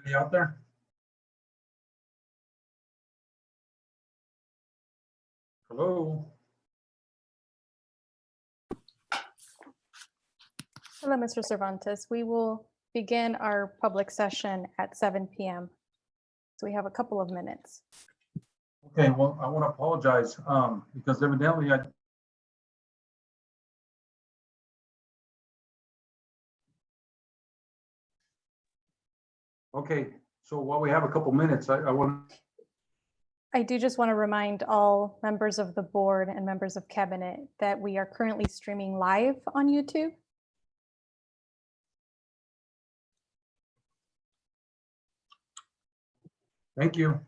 Anybody out there? Hello? Hello, Mr. Cervantes. We will begin our public session at 7 p.m. So we have a couple of minutes. Okay, well, I want to apologize because evidently Okay, so while we have a couple minutes, I do just want to remind all members of the board and members of cabinet that we are currently streaming live on YouTube. Thank you.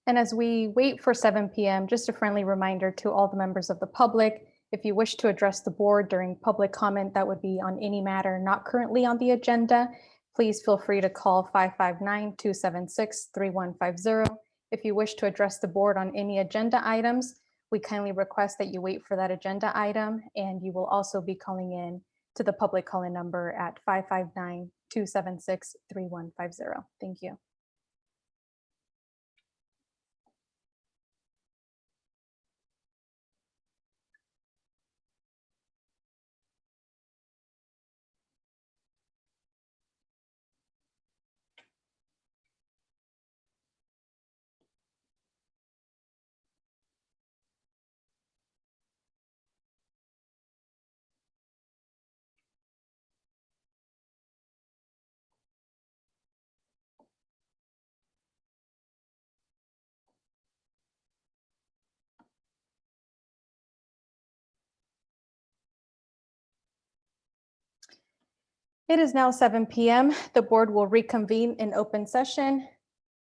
And as we wait for 7 p.m., just a friendly reminder to all the members of the public, if you wish to address the board during public comment that would be on any matter not currently on the agenda, please feel free to call 559-276-3150. If you wish to address the board on any agenda items, we kindly request that you wait for that agenda item, and you will also be calling in to the public call-in number at 559-276-3150. Thank you. It is now 7 p.m. The board will reconvene in open session.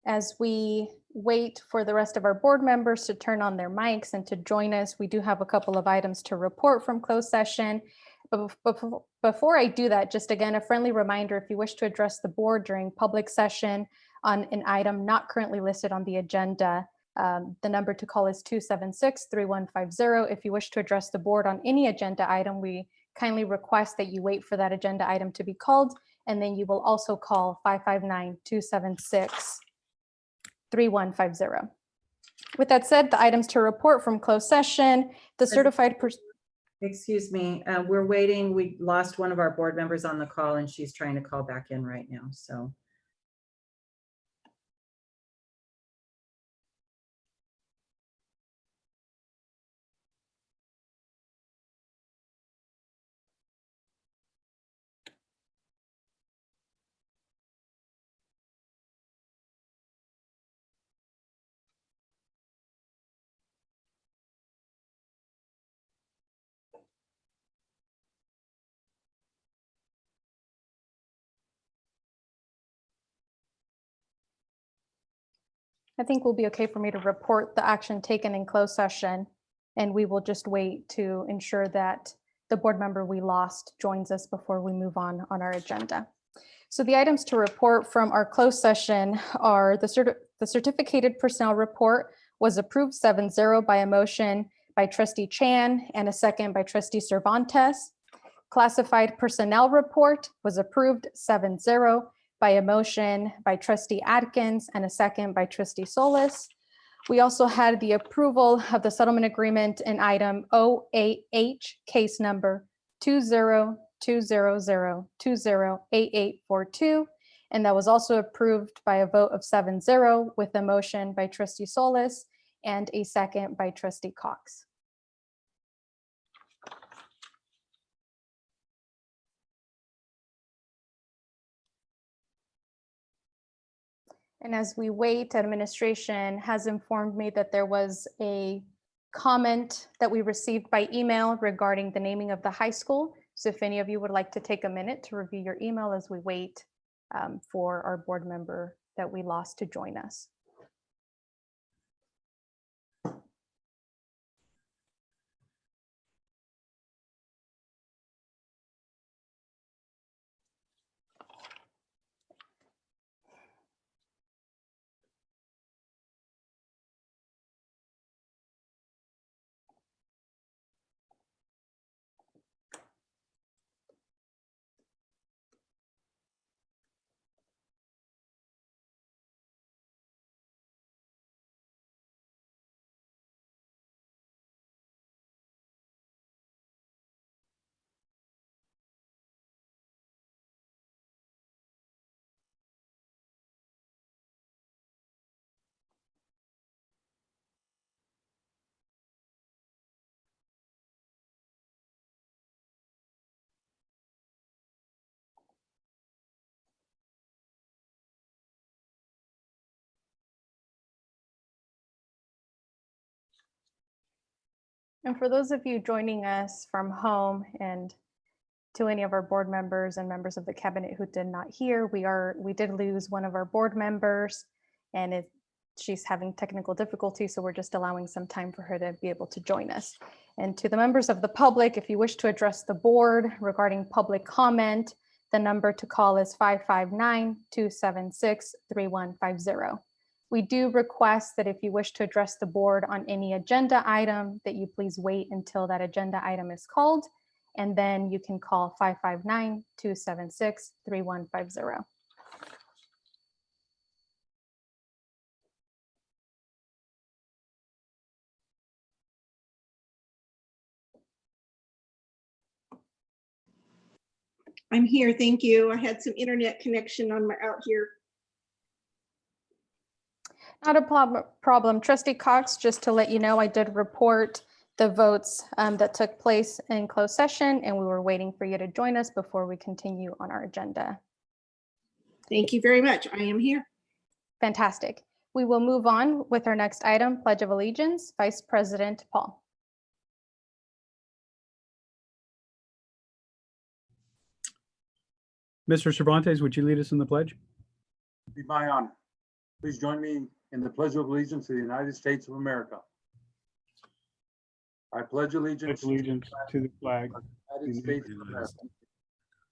As we wait for the rest of our board members to turn on their mics and to join us, we do have a couple of items to report from closed session. But before I do that, just again, a friendly reminder, if you wish to address the board during public session on an item not currently listed on the agenda, the number to call is 276-3150. If you wish to address the board on any agenda item, we kindly request that you wait for that agenda item to be called, and then you will also call 559-276-3150. With that said, the items to report from closed session, the certified Excuse me, we're waiting. We lost one of our board members on the call and she's trying to call back in right now, so. I think will be okay for me to report the action taken in closed session, and we will just wait to ensure that the board member we lost joins us before we move on our agenda. So the items to report from our closed session are the certificated personnel report was approved 7-0 by a motion by trustee Chan and a second by trustee Cervantes. Classified personnel report was approved 7-0 by a motion by trustee Atkins and a second by trustee Solis. We also had the approval of the settlement agreement in item 08H, case number 20200208842. And that was also approved by a vote of 7-0 with a motion by trustee Solis and a second by trustee Cox. And as we wait, administration has informed me that there was a comment that we received by email regarding the naming of the high school. So if any of you would like to take a minute to review your email as we wait for our board member that we lost to join us. And for those of you joining us from home, and to any of our board members and members of the cabinet who did not hear, we did lose one of our board members, and she's having technical difficulties, so we're just allowing some time for her to be able to join us. And to the members of the public, if you wish to address the board regarding public comment, the number to call is 559-276-3150. We do request that if you wish to address the board on any agenda item, that you please wait until that agenda item is called, and then you can call 559-276-3150. I'm here, thank you. I had some internet connection on my out here. Not a problem. Trustee Cox, just to let you know, I did report the votes that took place in closed session, and we were waiting for you to join us before we continue on our agenda. Thank you very much. I am here. Fantastic. We will move on with our next item, Pledge of Allegiance. Vice President Paul. Mr. Cervantes, would you lead us in the pledge? Be my honor. Please join me in the Pledge of Allegiance to the United States of America. I pledge allegiance To the flag of the United States of America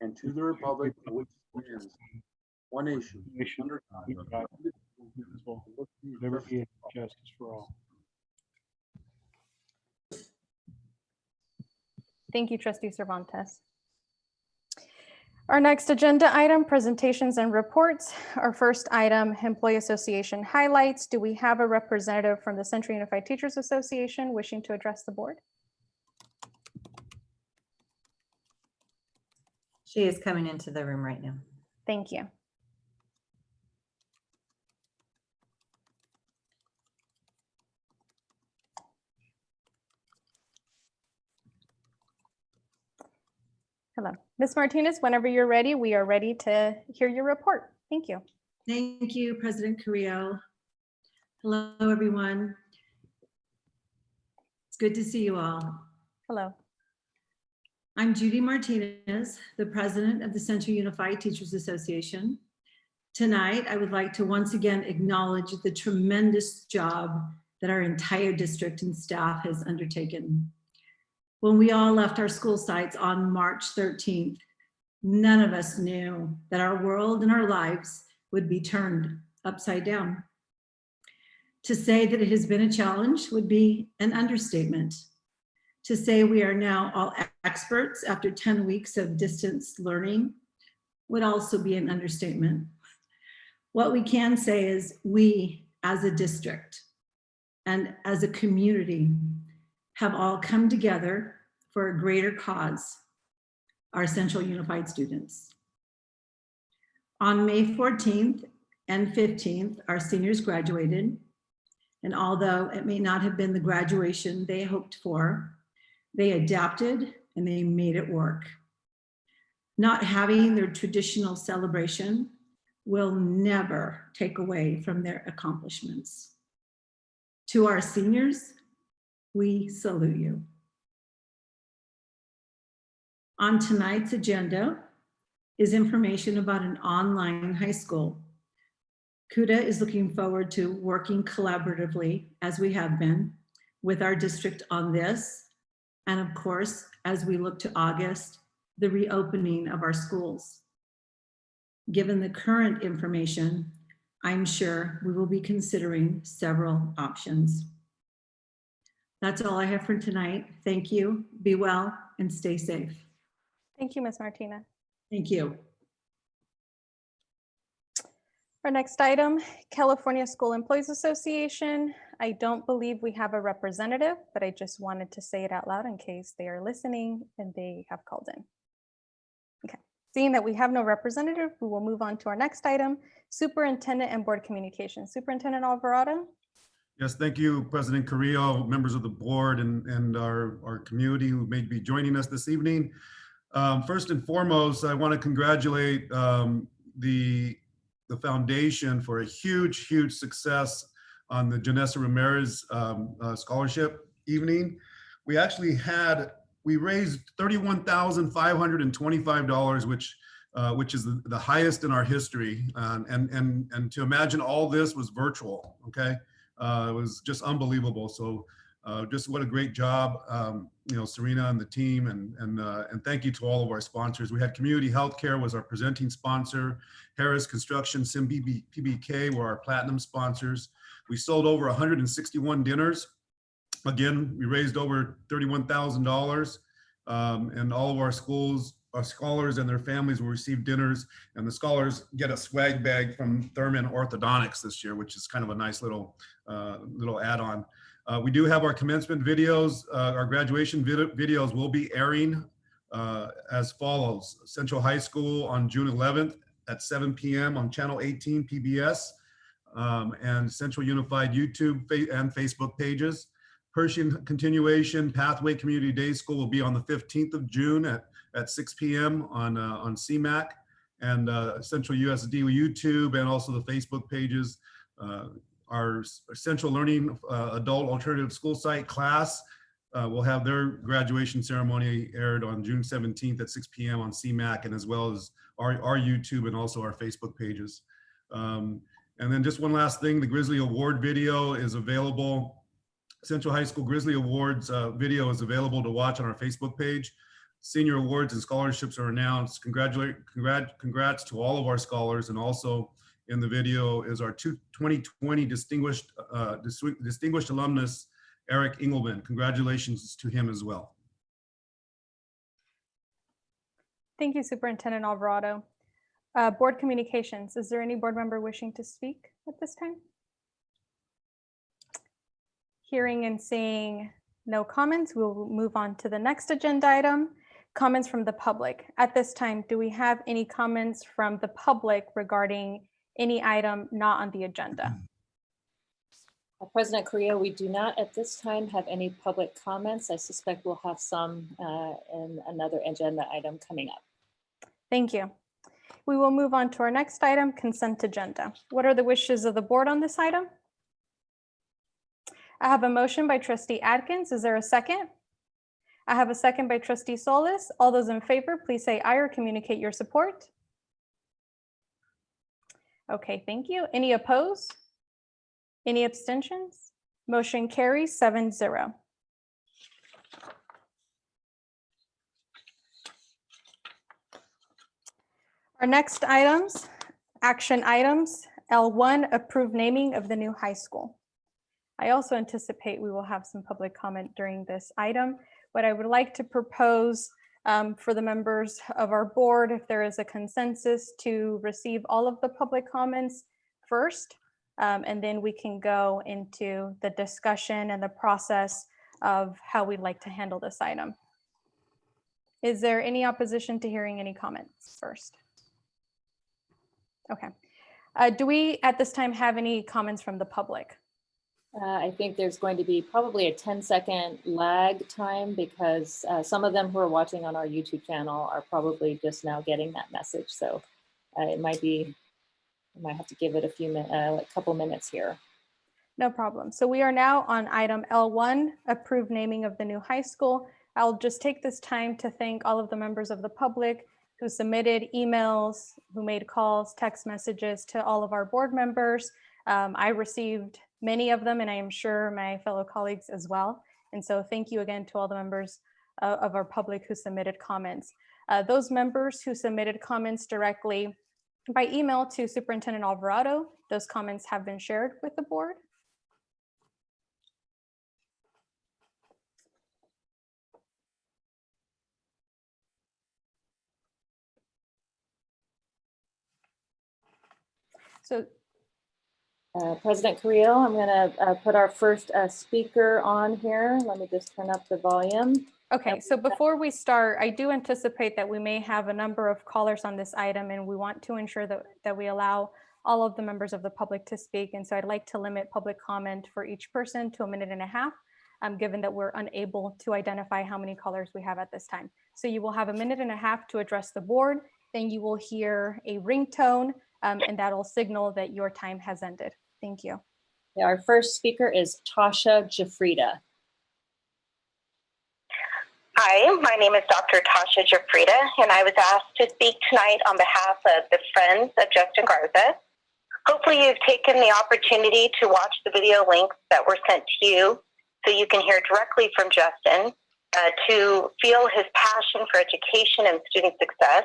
and to the republic for which it stands, one nation, under God, indivisible, with liberty and justice for all. Thank you, Trustee Cervantes. Our next agenda item, presentations and reports. Our first item, Employee Association highlights. Do we have a representative from the Central Unified Teachers Association wishing to address the board? She is coming into the room right now. Thank you. Hello, Ms. Martinez, whenever you're ready, we are ready to hear your report. Thank you. Thank you, President Carrillo. Hello, everyone. It's good to see you all. Hello. I'm Judy Martinez, the president of the Central Unified Teachers Association. Tonight, I would like to once again acknowledge the tremendous job that our entire district and staff has undertaken. When we all left our school sites on March 13th, none of us knew that our world and our lives would be turned upside down. To say that it has been a challenge would be an understatement. To say we are now all experts after 10 weeks of distance learning would also be an understatement. What we can say is we as a district and as a community have all come together for a greater cause, our Central Unified students. On May 14th and 15th, our seniors graduated, and although it may not have been the graduation they hoped for, they adapted and they made it work. Not having their traditional celebration will never take away from their accomplishments. To our seniors, we salute you. On tonight's agenda is information about an online high school. CUDA is looking forward to working collaboratively, as we have been, with our district on this, and of course, as we look to August, the reopening of our schools. Given the current information, I'm sure we will be considering several options. That's all I have for tonight. Thank you. Be well and stay safe. Thank you, Ms. Martinez. Thank you. Our next item, California School Employees Association. I don't believe we have a representative, but I just wanted to say it out loud in case they are listening and they have called in. Okay, seeing that we have no representative, we will move on to our next item, Superintendent and Board Communications. Superintendent Alvarado. Yes, thank you, President Carrillo, members of the board and our community who may be joining us this evening. First and foremost, I want to congratulate the foundation for a huge success on the Janessa Ramirez scholarship evening. we actually we raised $31,525, which is the highest in our history. And to imagine all this was virtual, okay? It was just unbelievable. So just what a great job, Serena and the team, and thank you to all of our sponsors. We had Community Healthcare was our presenting sponsor. Harris Construction, Sim PBK were our platinum sponsors. We sold over 161 dinners. Again, we raised over $31,000, and all of our scholars and their families will receive dinners, and the scholars get a swag bag from Thurman Orthodontics this year, which is kind of a nice little add-on. We do have our commencement videos. Our graduation videos will be airing as follows. Central High School on June 11th at 7 p.m. on Channel 18 PBS, and Central Unified YouTube and Facebook pages. Pershing Continuation Pathway Community Day School will be on the 15th of June at 6 p.m. on CMAC, and Central USD YouTube and also the Facebook pages. Our Central Learning Adult Alternative School Site class will have their graduation ceremony aired on June 17th at 6 p.m. on CMAC, and as well as our YouTube and also our Facebook pages. And then just one last thing, the Grizzly Award video is available. Central High School Grizzly Awards video is available to watch on our Facebook page. Senior awards and scholarships are announced. Congrats to all of our scholars, and also in the video is our 2020 distinguished alumnus, Eric Engelman. Congratulations to him as well. Thank you, Superintendent Alvarado. Board communications, is there any board member wishing to speak at this time? Hearing and seeing no comments, we'll move on to the next agenda item, comments from the public. At this time, do we have any comments from the public regarding any item not on the agenda? President Correa, we do not at this time have any public comments. I suspect we'll have some in another agenda item coming up. Thank you. We will move on to our next item, consent agenda. What are the wishes of the board on this item? I have a motion by Trustee Atkins. Is there a second? I have a second by Trustee Solis. All those in favor, please say aye or communicate your support. Okay, thank you. Any opposed? Any abstentions? Motion carries 7-0. Our next items, action items, L1, approve naming of the new high school. I also anticipate we will have some public comment during this item. What I would like to propose for the members of our board, if there is a consensus, to receive all of the public comments first, and then we can go into the discussion and the process of how we'd like to handle this item. Is there any opposition to hearing any comments first? Okay. Do we at this time have any comments from the public? I think there's going to be probably a 10-second lag time because some of them who are watching on our YouTube channel are probably just now getting that message. So it might be, I might have to give it a few minutes, a couple minutes here. No problem. So we are now on item L1, approve naming of the new high school. I'll just take this time to thank all of the members of the public who submitted emails, who made calls, text messages to all of our board members. I received many of them, and I am sure my fellow colleagues as well. And so thank you again to all the members of our public who submitted comments. Those members who submitted comments directly by email to Superintendent Alvarado, those comments have been shared with the board. So President Carrillo, I'm going to put our first speaker on here. Let me just turn up the volume. okay, so before we start, I do anticipate that we may have a number of callers on this item, and we want to ensure that we allow all of the members of the public to speak. And so I'd like to limit public comment for each person to 1.5 minutes, given that we're unable to identify how many callers we have at this time. So you will have 1.5 minutes to address the board, then you will hear a ringtone, and that'll signal that your time has ended. Thank you. Yeah, our first speaker is Tasha Jafrida. Hi, my name is Dr. Tasha Jafrida, and I was asked to speak tonight on behalf of the Friends of Justin Garza. Hopefully you've taken the opportunity to watch the video links that were sent to you so you can hear directly from Justin, to feel his passion for education and student success.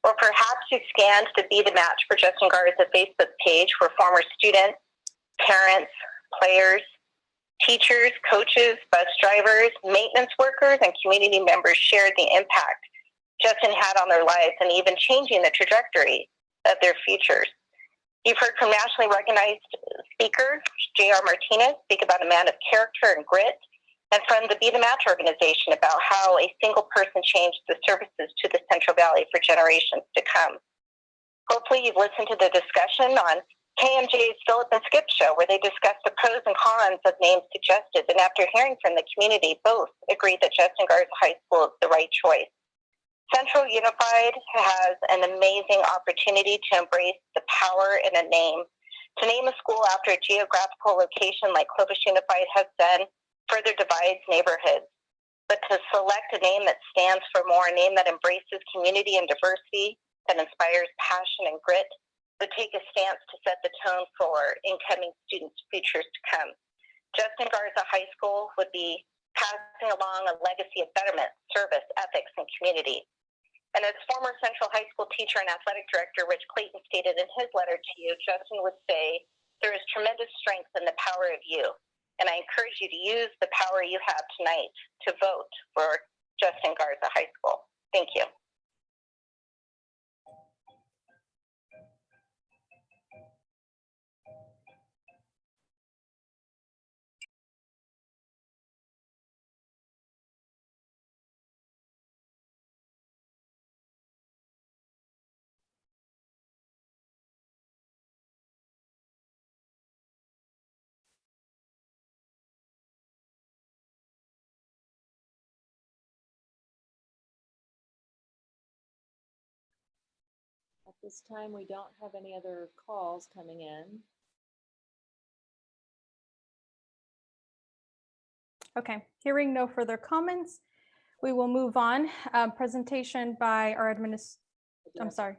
Or perhaps you scanned the Be the Match for Justin Garza Facebook page where former students, parents, players, teachers, coaches, bus drivers, maintenance workers, and community members shared the impact Justin had on their lives and even changing the trajectory of their futures. You've heard from nationally recognized speaker J.R. Martinez speak about a man of character and grit, and from the Be the Match organization about how a single person changed the services to the Central Valley for generations to come. Hopefully you've listened to the discussion on KMJ's Philip and Skip show, where they discussed the pros and cons of names suggested, and after hearing from the community, both agreed that Justin Garza High School is the right choice. Central Unified has an amazing opportunity to embrace the power in a name. To name a school after a geographical location like Clovis Unified has done further divides neighborhoods. But to select a name that stands for more, a name that embraces community and diversity, that inspires passion and grit, would take a stance to set the tone for incoming students' futures to come. Justin Garza High School would be passing along a legacy of betterment, service, ethics, and community. And as former Central High School teacher and athletic director Rich Clayton stated in his letter to you, Justin would say, there is tremendous strength in the power of you. And I encourage you to use the power you have tonight to vote for Justin Garza High School. Thank you. At this time, we don't have any other calls coming in. Okay, hearing no further comments, we will move on. Presentation by our I'm sorry.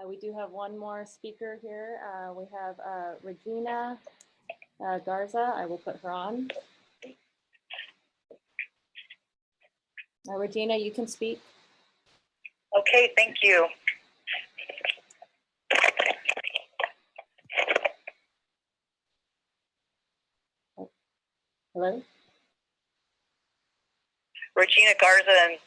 We do have one more speaker here. We have Regina Garza. I will put her on. Regina, you can speak. Okay, thank you. Hello? Regina Garza, and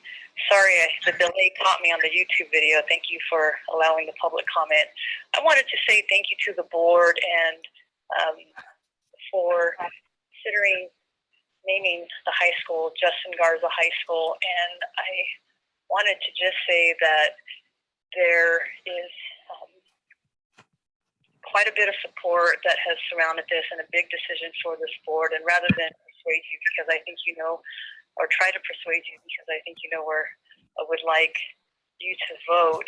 sorry, the delay caught me on the YouTube video. Thank you for allowing the public comment. I wanted to say thank you to the board and for considering naming the high school Justin Garza High School. And I wanted to just say that there is quite a bit of support that has surrounded this and a big decision for this board. And rather than persuade you, because I think you know, or try to persuade you because I think you know where I would like you to vote,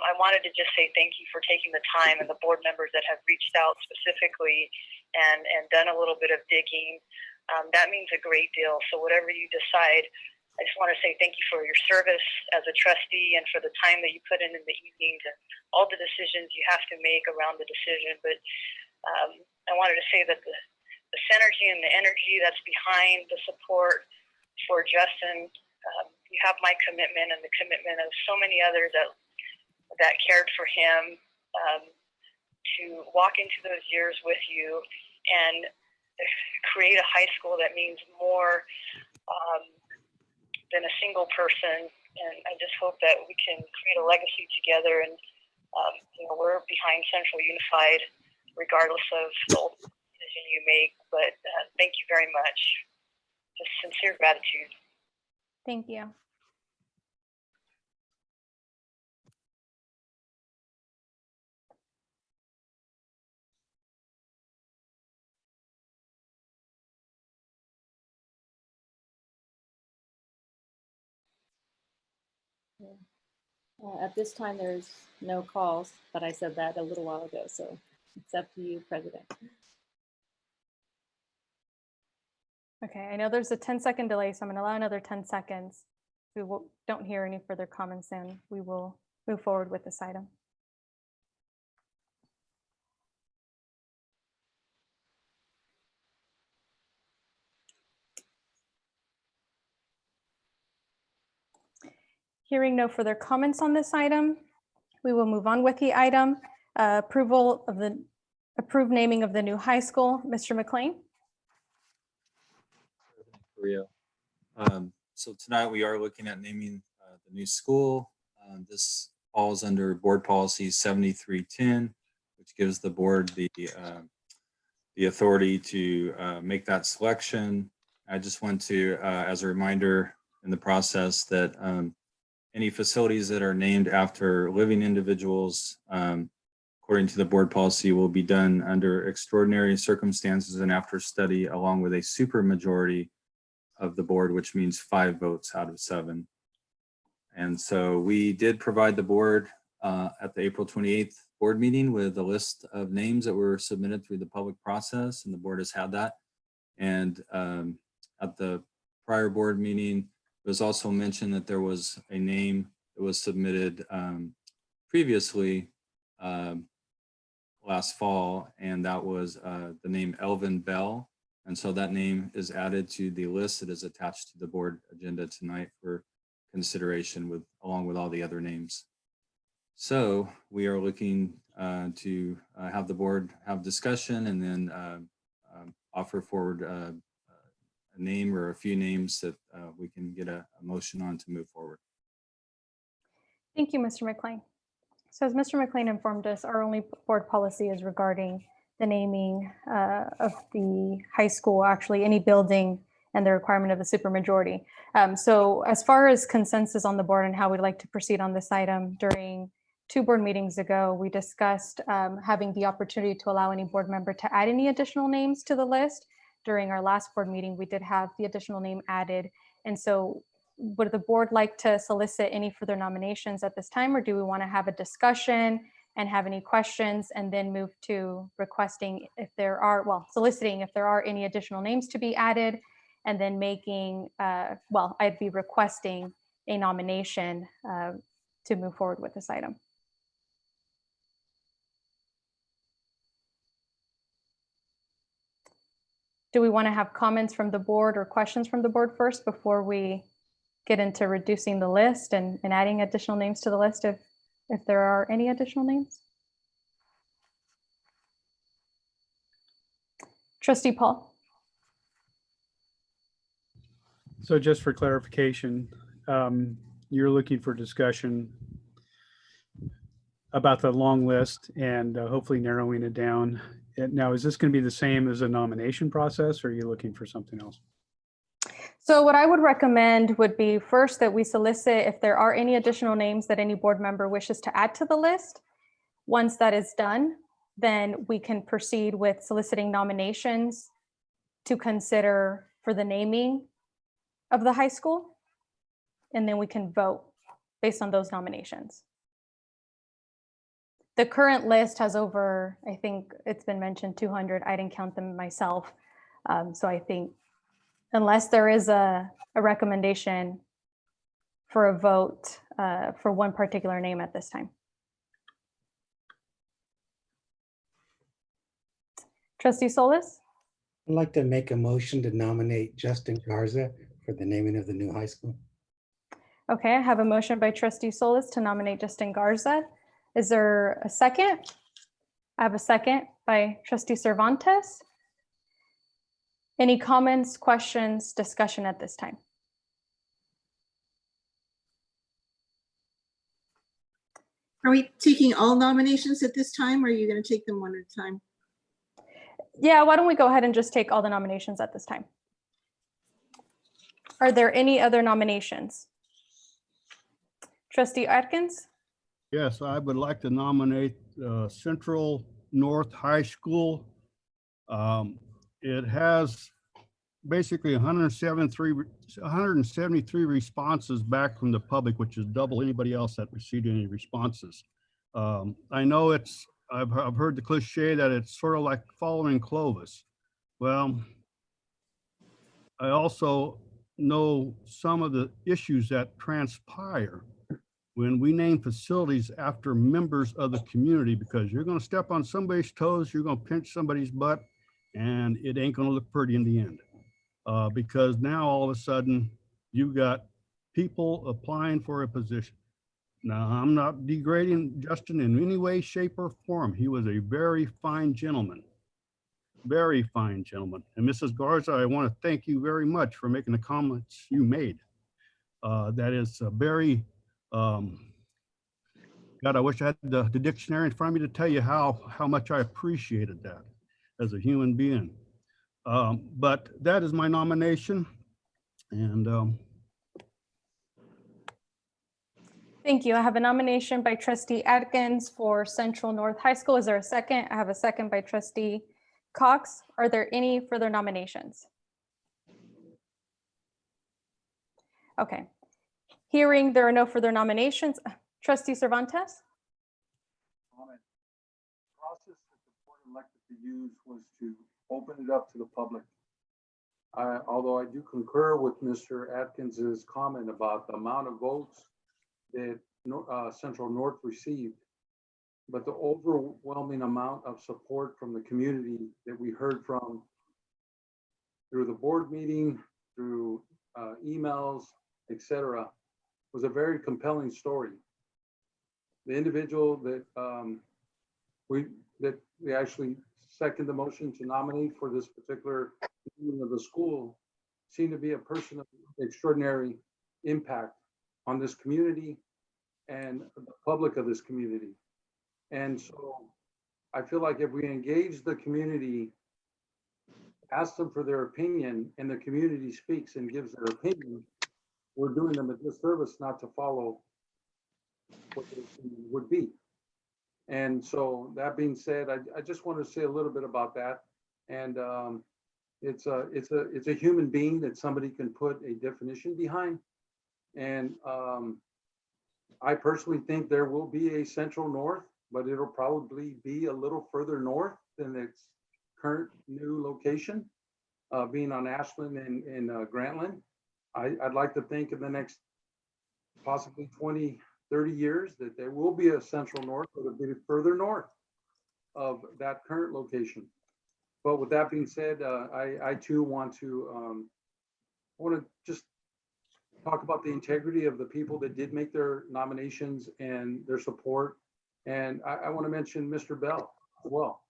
I wanted to just say thank you for taking the time, and the board members that have reached out specifically and done a little bit of digging. That means a great deal. So whatever you decide, I just want to say thank you for your service as a trustee and for the time that you put in the evenings and all the decisions you have to make around the decision. But I wanted to say that the synergy and the energy that's behind the support for Justin, you have my commitment and the commitment of so many others that cared for him, to walk into those years with you and create a high school that means more than a single person. And I just hope that we can create a legacy together. And we're behind Central Unified, regardless of the decision you make. But thank you very much. Just sincere gratitude. Thank you. At this time, there's no calls, but I said that a little while ago, so it's up to you, President. Okay, I know there's a 10-second delay, so I'm going to allow another 10 seconds. If we don't hear any further comments, then we will move forward with this item. Hearing no further comments on this item, we will move on with the item. Approval of the approved naming of the new high school. Mr. McLean? Korea. So tonight we are looking at naming the new school. This falls under Board Policy 7310, which gives the board the authority to make that selection. I just want to, as a reminder in the process, that any facilities that are named after living individuals, according to the board policy, will be done under extraordinary circumstances and after study along with a supermajority of the board, which means 5 votes out of 7. And so we did provide the board at the April 28th board meeting with a list of names that were submitted through the public process, and the board has had that. And at the prior board meeting, it was also mentioned that there was a name that was submitted previously last fall, and that was the name Elvin Bell. And so that name is added to the list that is attached to the board agenda tonight for consideration along with all the other names. So we are looking to have the board have discussion and then offer forward a name or a few names that we can get a motion on to move forward. Thank you, Mr. McLean. So as Mr. McLean informed us, our only board policy is regarding the naming of the high school, actually any building, and the requirement of the supermajority. So as far as consensus on the board and how we'd like to proceed on this item, during 2 board meetings ago, we discussed having the opportunity to allow any board member to add any additional names to the list. During our last board meeting, we did have the additional name added. And so would the board like to solicit any further nominations at this time, or do we want to have a discussion and have any questions and then move to requesting if there are, well, soliciting if there are any additional names to be added, and then making, well, I'd be requesting a nomination to move forward with this item. Do we want to have comments from the board or questions from the board first before we get into reducing the list and adding additional names to the list if there are any additional names? Trustee Paul. So just for clarification, you're looking for discussion about the long list and hopefully narrowing it down. Now, is this going to be the same as a nomination process, or are you looking for something else? So what I would recommend would be first that we solicit if there are any additional names that any board member wishes to add to the list. Once that is done, then we can proceed with soliciting nominations to consider for the naming of the high school. And then we can vote based on those nominations. The current list has over, I think it's been mentioned, 200. I didn't count them myself. So I think unless there is a recommendation for a vote for one particular name at this time. Trustee Solis? I'd like to make a motion to nominate Justin Garza for the naming of the new high school. Okay, I have a motion by Trustee Solis to nominate Justin Garza. Is there a second? I have a second by Trustee Cervantes. Any comments, questions, discussion at this time? Are we taking all nominations at this time, or are you going to take them one at a time? Yeah, why don't we go ahead and just take all the nominations at this time? Are there any other nominations? Trustee Atkins? Yes, I would like to nominate Central North High School. It has basically 173 responses back from the public, which is double anybody else that received any responses. I know I've heard the cliche that it's sort of like following Clovis. Well, I also know some of the issues that transpire when we name facilities after members of the community, because you're going to step on somebody's toes, you're going to pinch somebody's butt, and it ain't going to look pretty in the end. Because now all of a sudden you've got people applying for a position. Now, I'm not degrading Justin in any way, shape, or form. He was a very fine gentleman. Very fine gentleman. And Mrs. Garza, I want to thank you very much for making the comments you made. That is very, God, I wish I had the dictionary in front of me to tell you how much I appreciated that as a human being. But that is my nomination. And Thank you. I have a nomination by trustee Atkins for Central North High School. Is there a second? I have a second by trustee Cox. Are there any further nominations? Okay. Hearing there are no further nominations, trustee Cervantes? Comment. The process that the board elected to use was to open it up to the public. Although I do concur with Mr. Atkins's comment about the amount of votes that Central North received, but the overwhelming amount of support from the community that we heard from through the board meeting, through emails, etc., was a very compelling story. The individual that we actually second the motion to nominate for this particular meeting of the school seemed to be a person of extraordinary impact on this community and the public of this community. And so I feel like if we engage the community, ask them for their opinion, and the community speaks and gives their opinion, we're doing them a disservice not to follow what their opinion would be. And so that being said, I just want to say a little bit about that. And it's a human being that somebody can put a definition behind. And I personally think there will be a Central North, but it'll probably be a little further north than its current new location, being on Ashland and Grantland. I'd like to think in the next possibly 20, 30 years that there will be a Central North, but it'll be further north of that current location. But with that being said, I too want to just talk about the integrity of the people that did make their nominations and their support. And I want to mention Mr. Bell as well.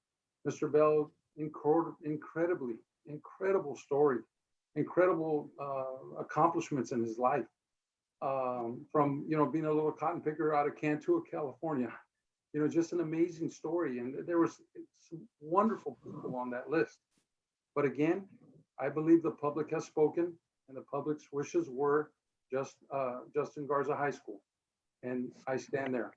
Mr. Bell, incredible story, incredible accomplishments in his life. From, being a little cotton picker out of Cantua, California, just an amazing story. And there was some wonderful people on that list. But again, I believe the public has spoken, and the public's wishes were Justin Garza High School. And I stand there.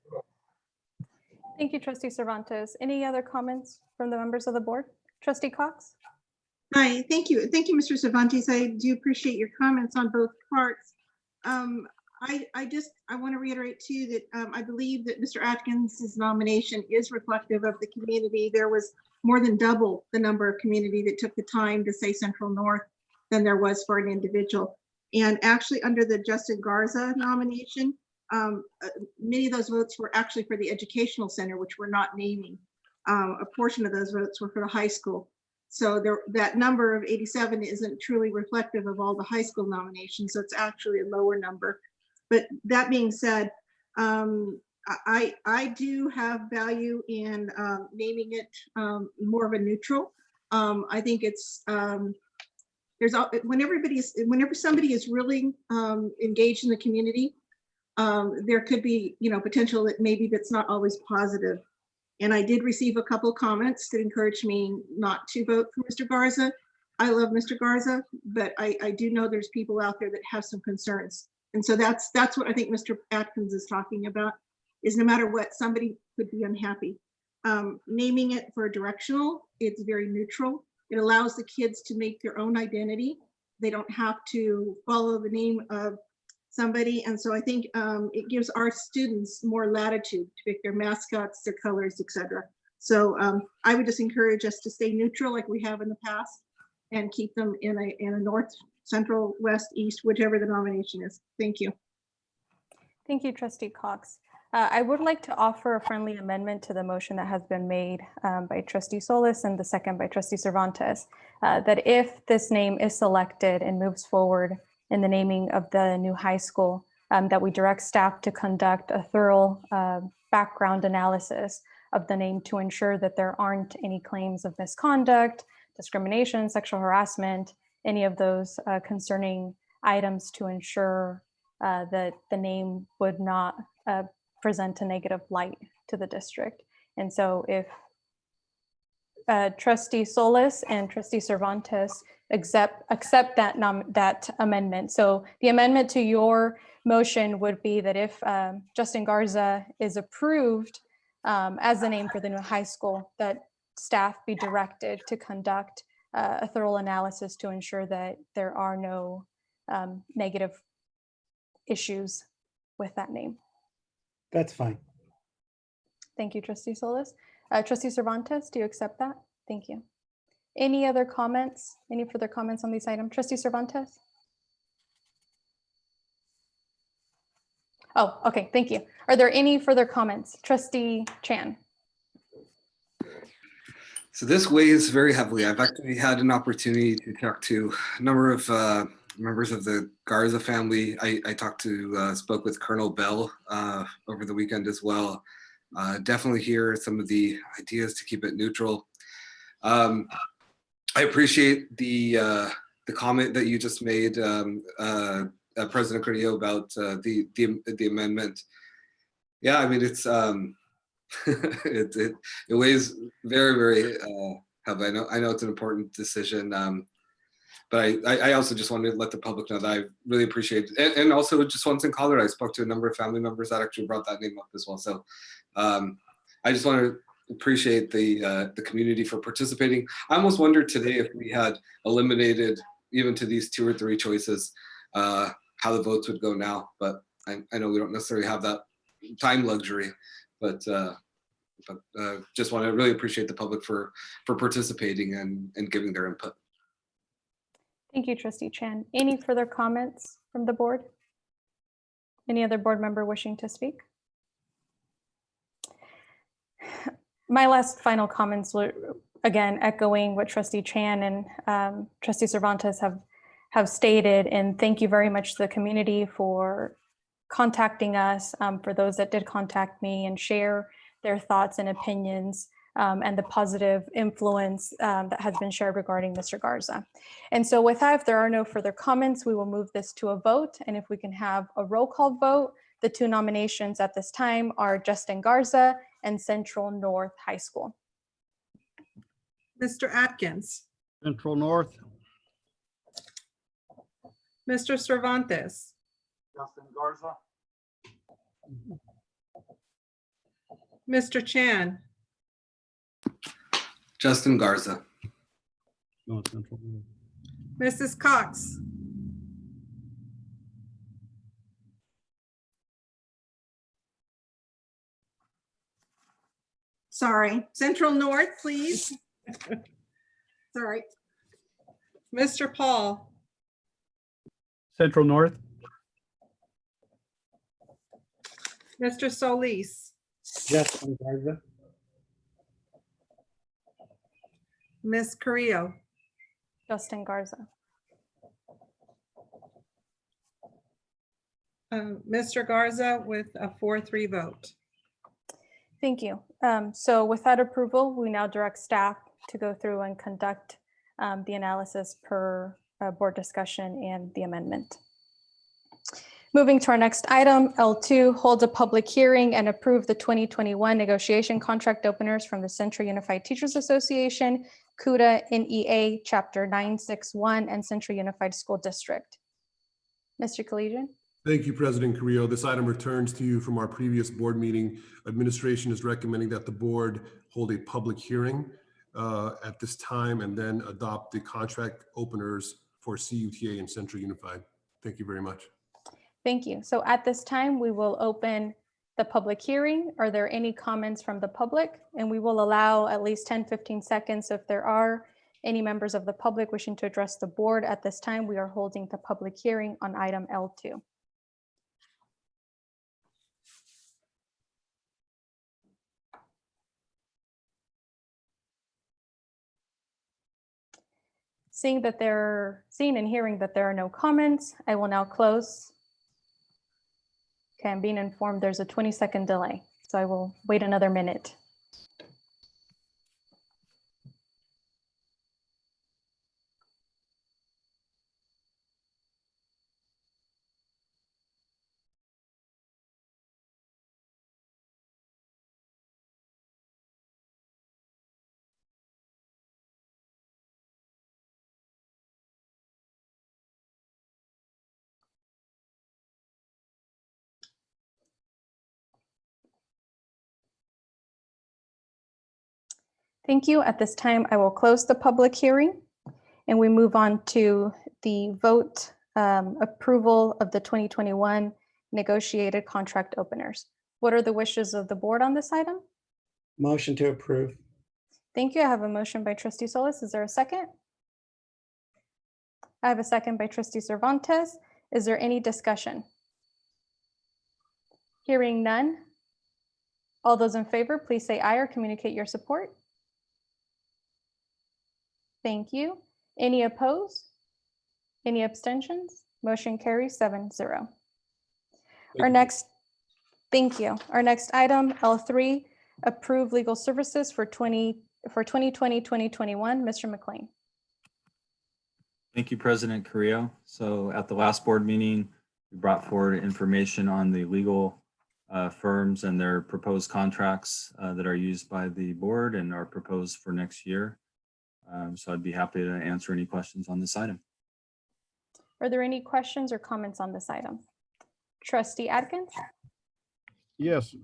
Thank you, trustee Cervantes. Any other comments from the members of the board? Trustee Cox? Hi, thank you. Thank you, Mr. Cervantes. I do appreciate your comments on both parts. I want to reiterate too that I believe that Mr. Atkins' nomination is reflective of the community. There was more than double the number of community that took the time to say Central North than there was for an individual. And actually under the Justin Garza nomination, many of those votes were actually for the educational center, which we're not naming. A portion of those votes were for the high school. So that number of 87 isn't truly reflective of all the high school nominations. So it's actually a lower number. But that being said, I do have value in naming it more of a neutral. I think it's whenever somebody is really engaged in the community, there could be potential that maybe that's not always positive. And I did receive a couple of comments that encouraged me not to vote for Mr. Garza. I love Mr. Garza, but I do know there's people out there that have some concerns. And so that's what I think Mr. Atkins is talking about, is no matter what, somebody could be unhappy. Naming it for directional, it's very neutral. It allows the kids to make their own identity. They don't have to follow the name of somebody. And so I think it gives our students more latitude to pick their mascots, their colors, etc. So I would just encourage us to stay neutral like we have in the past and keep them in a north, central, west, east, whichever the nomination is. Thank you. Thank you, Trustee Cox. I would like to offer a friendly amendment to the motion that has been made by Trustee Solis and the second by Trustee Cervantes, that if this name is selected and moves forward in the naming of the new high school, that we direct staff to conduct a thorough background analysis of the name to ensure that there aren't any claims of misconduct, discrimination, sexual harassment, any of those concerning items to ensure that the name would not present a negative light to the district. And so if Trustee Solis and Trustee Cervantes accept that amendment. So the amendment to your motion would be that if Justin Garza is approved as the name for the new high school, that staff be directed to conduct a thorough analysis to ensure that there are no negative issues with that name. That's fine. Thank you, Trustee Solis. Trustee Cervantes, do you accept that? Thank you. Any other comments? Any further comments on these items? Trustee Cervantes? Oh, okay, thank you. Are there any further comments? Trustee Chan. So this weighs very heavily. I've actually had an opportunity to talk to a number of members of the Garza family. I spoke with Colonel Bell over the weekend as well. Definitely hear some of the ideas to keep it neutral. I appreciate the comment that you just made, President Carrillo, about the amendment. Yeah, I mean, it's it weighs very, very heavy. I know it's an important decision, but I also just wanted to let the public know that I really appreciate it. And also just once in Colorado, I spoke to a number of family members that actually brought that name up as well. So I just want to appreciate the community for participating. I almost wondered today if we had eliminated even to these 2 or 3 choices, how the votes would go now. But I know we don't necessarily have that time luxury, but just want to really appreciate the public for participating and giving their input. Thank you, Trustee Chan. Any further comments from the board? Any other board member wishing to speak? My last final comments were, again, echoing what Trustee Chan and Trustee Cervantes have stated, and thank you very much to the community for contacting us, for those that did contact me and share their thoughts and opinions, and the positive influence that has been shared regarding Mr. Garza. And so with that, if there are no further comments, we will move this to a vote. And if we can have a roll call vote, the 2 nominations at this time are Justin Garza and Central North High School. Mr. Atkins, Central North, Mr. Cervantes, Justin Garza, Mr. Chan, Justin Garza. no, Central North. Mrs. Cox, Sorry, Central North, please. Sorry. Mr. Paul, Central North, Mr. Solis, Justin Garza, Ms. Carrillo, Justin Garza. Mr. Garza with a 4-3 vote. Thank you. So with that approval, we now direct staff to go through and conduct the analysis per board discussion and the amendment. Moving to our next item, L2, holds a public hearing and approve the 2021 negotiation contract openers from the Central Unified Teachers Association, CUDA NEA Chapter 961, and Central Unified School District. Mr. Collegian. Thank you, President Carrillo. This item returns to you from our previous board meeting. Administration is recommending that the board hold a public hearing at this time and then adopt the contract openers for CUTA and Central Unified. Thank you very much. Thank you. So at this time, we will open the public hearing. Are there any comments from the public? And we will allow at least 10-15 seconds. If there are any members of the public wishing to address the board at this time, we are holding the public hearing on item L2. Seeing and hearing that there are no comments, I will now close. Okay, I'm being informed there's a 20-second delay, so I will wait another minute. Thank you. At this time, I will close the public hearing and we move on to the vote approval of the 2021 negotiated contract openers. What are the wishes of the board on this item? Motion to approve. Thank you. I have a motion by trustee Solis. Is there a second? I have a second by trustee Cervantes. Is there any discussion? Hearing none. All those in favor, please say aye or communicate your support. Thank you. Any opposed? Any abstentions? Motion carries 7-0. Thank you. Our next item, L3, approve legal services for 2020-2021. Mr. McLean. Thank you, President Carrillo. So at the last board meeting, we brought forward information on the legal firms and their proposed contracts that are used by the board and are proposed for next year. So I'd be happy to answer any questions on this item. Are there any questions or comments on this item? Trustee Atkins? Yes,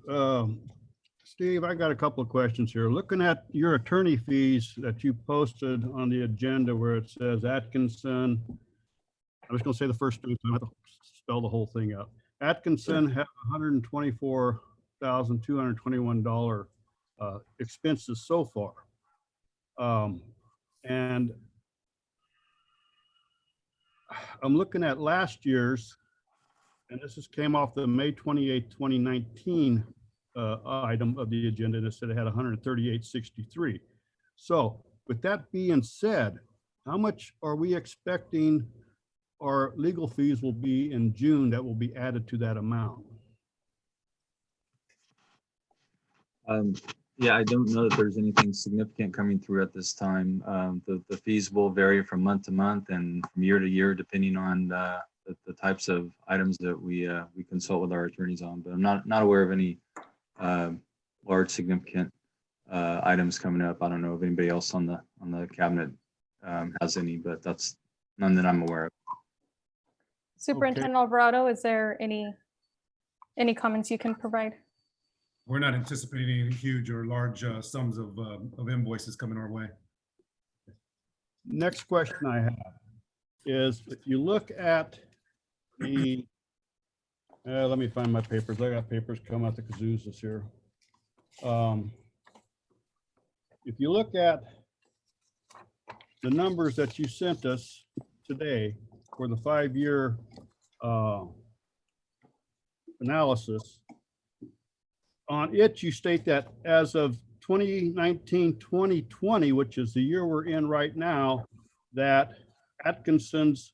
Steve, I got a couple of questions here. Looking at your attorney fees that you posted on the agenda where it says Atkinson, I'm just going to say the first two, so I don't have to spell the whole thing out. Atkinson had $124,221 expenses so far. And I'm looking at last year's, and this came off the May 28, 2019 item of the agenda, and it said it had 138.63. So with that being said, how much are we expecting our legal fees will be in June that will be added to that amount? Yeah, I don't know that there's anything significant coming through at this time. The fees will vary from month to month and from year to year, depending on the types of items that we consult with our attorneys on. But I'm not aware of any large significant items coming up. I don't know if anybody else on the cabinet has any, but that's none that I'm aware of. Superintendent Alvarado, is there any comments you can provide? We're not anticipating any huge or large sums of invoices coming our way. Next question I have is, if you look at the, let me find my papers. I got papers come out the kazoos this year. If you look at the numbers that you sent us today for the 5-year analysis, on it, you state that as of 2019-2020, which is the year we're in right now, that Atkinson's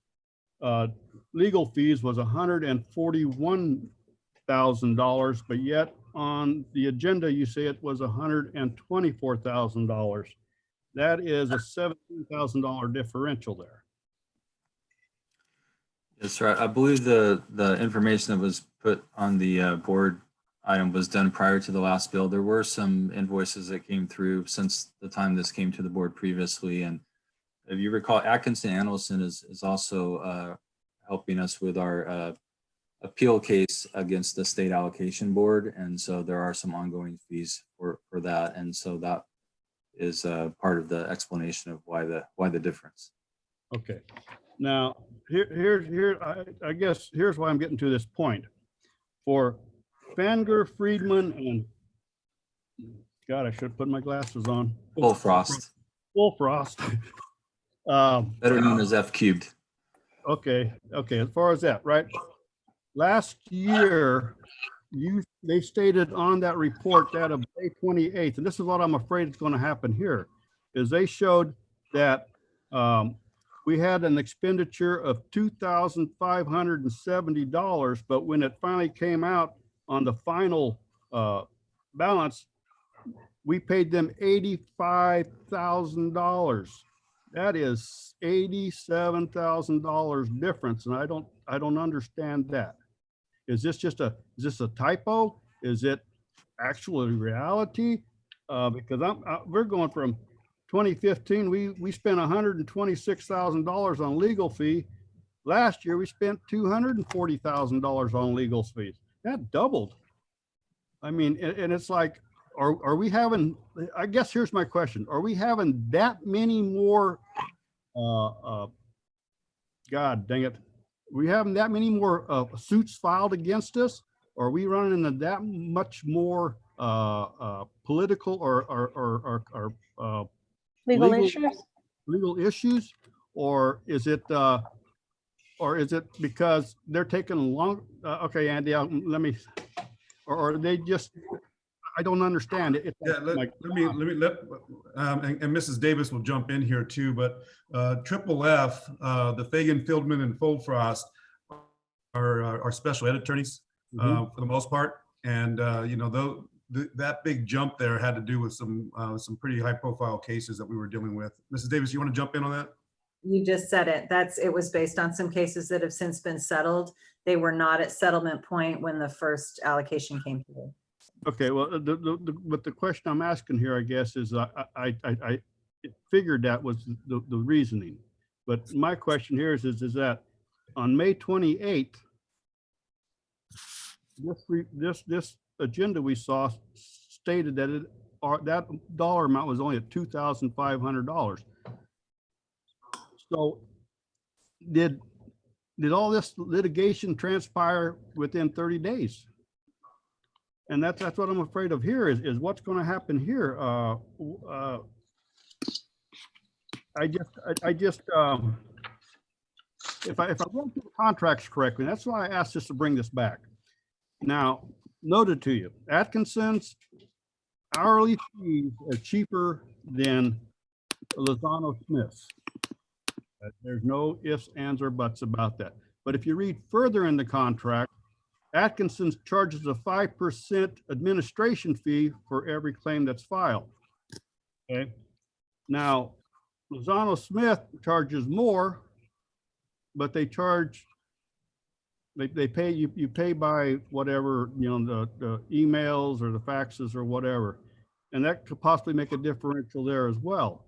legal fees was $141,000, but yet on the agenda, you say it was $124,000. That is a $17,000 differential there. That's right. I believe the information that was put on the board item was done prior to the last bill. There were some invoices that came through since the time this came to the board previously. And if you recall, Atkinson Annelson is also helping us with our appeal case against the state allocation board. And so there are some ongoing fees for that. And so that part of the explanation of why the difference. Okay. Now, I guess here's why I'm getting to this point. For Fanger, Friedman, and God, I should have put my glasses on. Full frost, Full frost. better known as F cubed. Okay, as far as that, right? Last year, they stated on that report that of May 28th, and this is what I'm afraid is going to happen here, is they showed that we had an expenditure of $2,570, but when it finally came out on the final balance, we paid them $85,000. That is $87,000 difference, and I don't understand that. Is this a typo? Is it actual reality? Because we're going from 2015, we spent $126,000 on legal fee. Last year, we spent $240,000 on legal fees. That doubled. I mean, and it's like, are we having, I guess here's my question. Are we having that many more, God dang it. We having that many more suits filed against us? Or are we running into that much more political or Legal issues? Legal issues? Or is it because they're taking long? Okay, Andy, let me, or are they just, I don't understand it. Yeah, let me and Mrs. Davis will jump in here too, but Triple F, the Fagan, Fieldman, and Fullfrost are special ed attorneys for the most part, and you know, that big jump there had to do with some pretty high profile cases that we were dealing with. Mrs. Davis, you want to jump in on that? You just said it. It was based on some cases that have since been settled. They were not at settlement point when the first allocation came through. Okay, well, but the question I'm asking here, I guess, is I figured that was the reasoning. But my question here is that on May 28th, this agenda we saw stated that that dollar amount was only at $2,500. So did all this litigation transpire within 30 days? And that's what I'm afraid of here is what's going to happen here. If I went through the contracts correctly, that's why I asked us to bring this back. Now, noted to you, Atkinson's hourly fees are cheaper than Lozano Smith's. There's no ifs, ands, or buts about that. But if you read further in the contract, Atkinson charges a 5% administration fee for every claim that's filed. Okay. Now, Lozano Smith charges more, but they charge, they pay you pay by whatever, you know, the emails or the faxes or whatever. And that could possibly make a differential there as well.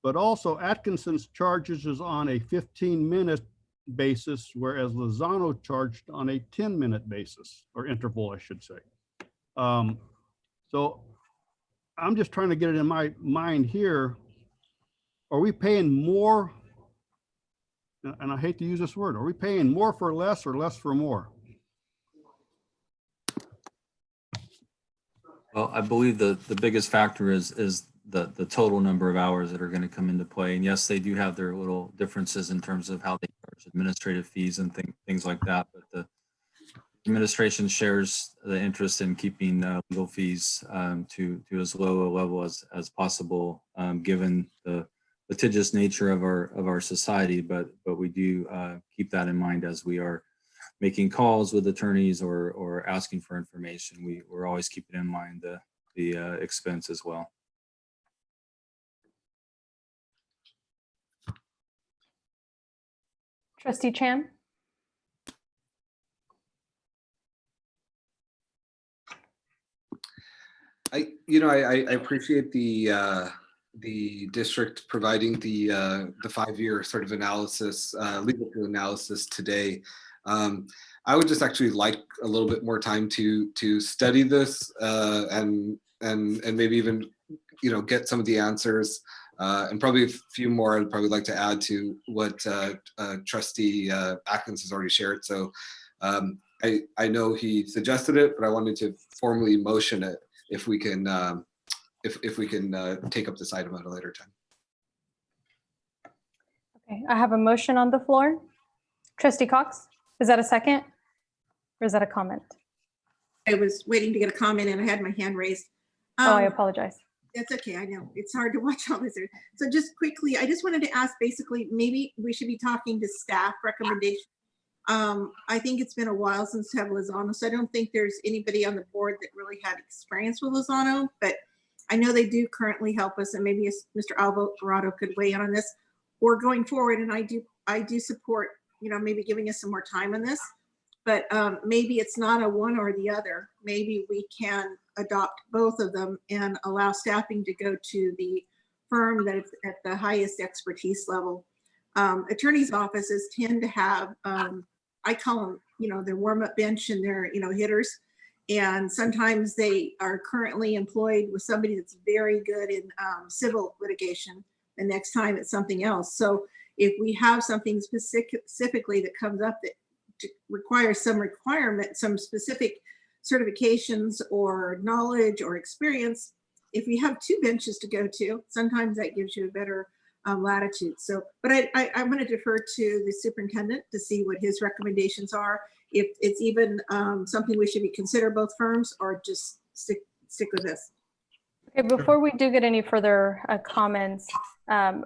But also Atkinson's charges is on a 15-minute basis, whereas Lozano charged on a 10-minute basis or interval, I should say. So I'm just trying to get it in my mind here. Are we paying more? And I hate to use this word. Are we paying more for less or less for more? Well, I believe the biggest factor is the total number of hours that are going to come into play. And yes, they do have their little differences in terms of how they charge administrative fees and things like that. But the administration shares the interest in keeping legal fees to as low a level as possible, given the litigious nature of our society. But we do keep that in mind as we are making calls with attorneys or asking for information. We're always keeping in mind the expense as well. Trustee Chan? I appreciate the district providing the 5-year sort of analysis, legal analysis today. I would just actually like a little bit more time to study this and maybe even get some of the answers, and probably a few more I'd probably like to add to what Trustee Atkins has already shared. So I know he suggested it, but I wanted to formally motion it if we can take up this item at a later time. Okay, I have a motion on the floor. Trustee Cox, is that a second? Or is that a comment? I was waiting to get a comment and I had my hand raised. Oh, I apologize. That's okay. I know it's hard to watch all this. So just quickly, I just wanted to ask, basically, maybe we should be talking to staff recommendation. I think it's been a while since we have Lozano, so I don't think there's anybody on the board that really had experience with Lozano, but I know they do currently help us, and maybe Mr. Alvarado could weigh in on this, or going forward. And I do support, maybe giving us some more time on this, but maybe it's not a one or the other. Maybe we can adopt both of them and allow staffing to go to the firm that is at the highest expertise level. Attorneys' offices tend to have, I call them, their warm-up bench and their, hitters. And sometimes they are currently employed with somebody that's very good in civil litigation. The next time it's something else. So if we have something specifically that comes up that requires some specific certifications or knowledge or experience, if we have two benches to go to, sometimes that gives you a better latitude. So, but I'm going to defer to the superintendent to see what his recommendations are. If it's even something we should be consider both firms, or just stick with this. Okay, before we do get any further comments,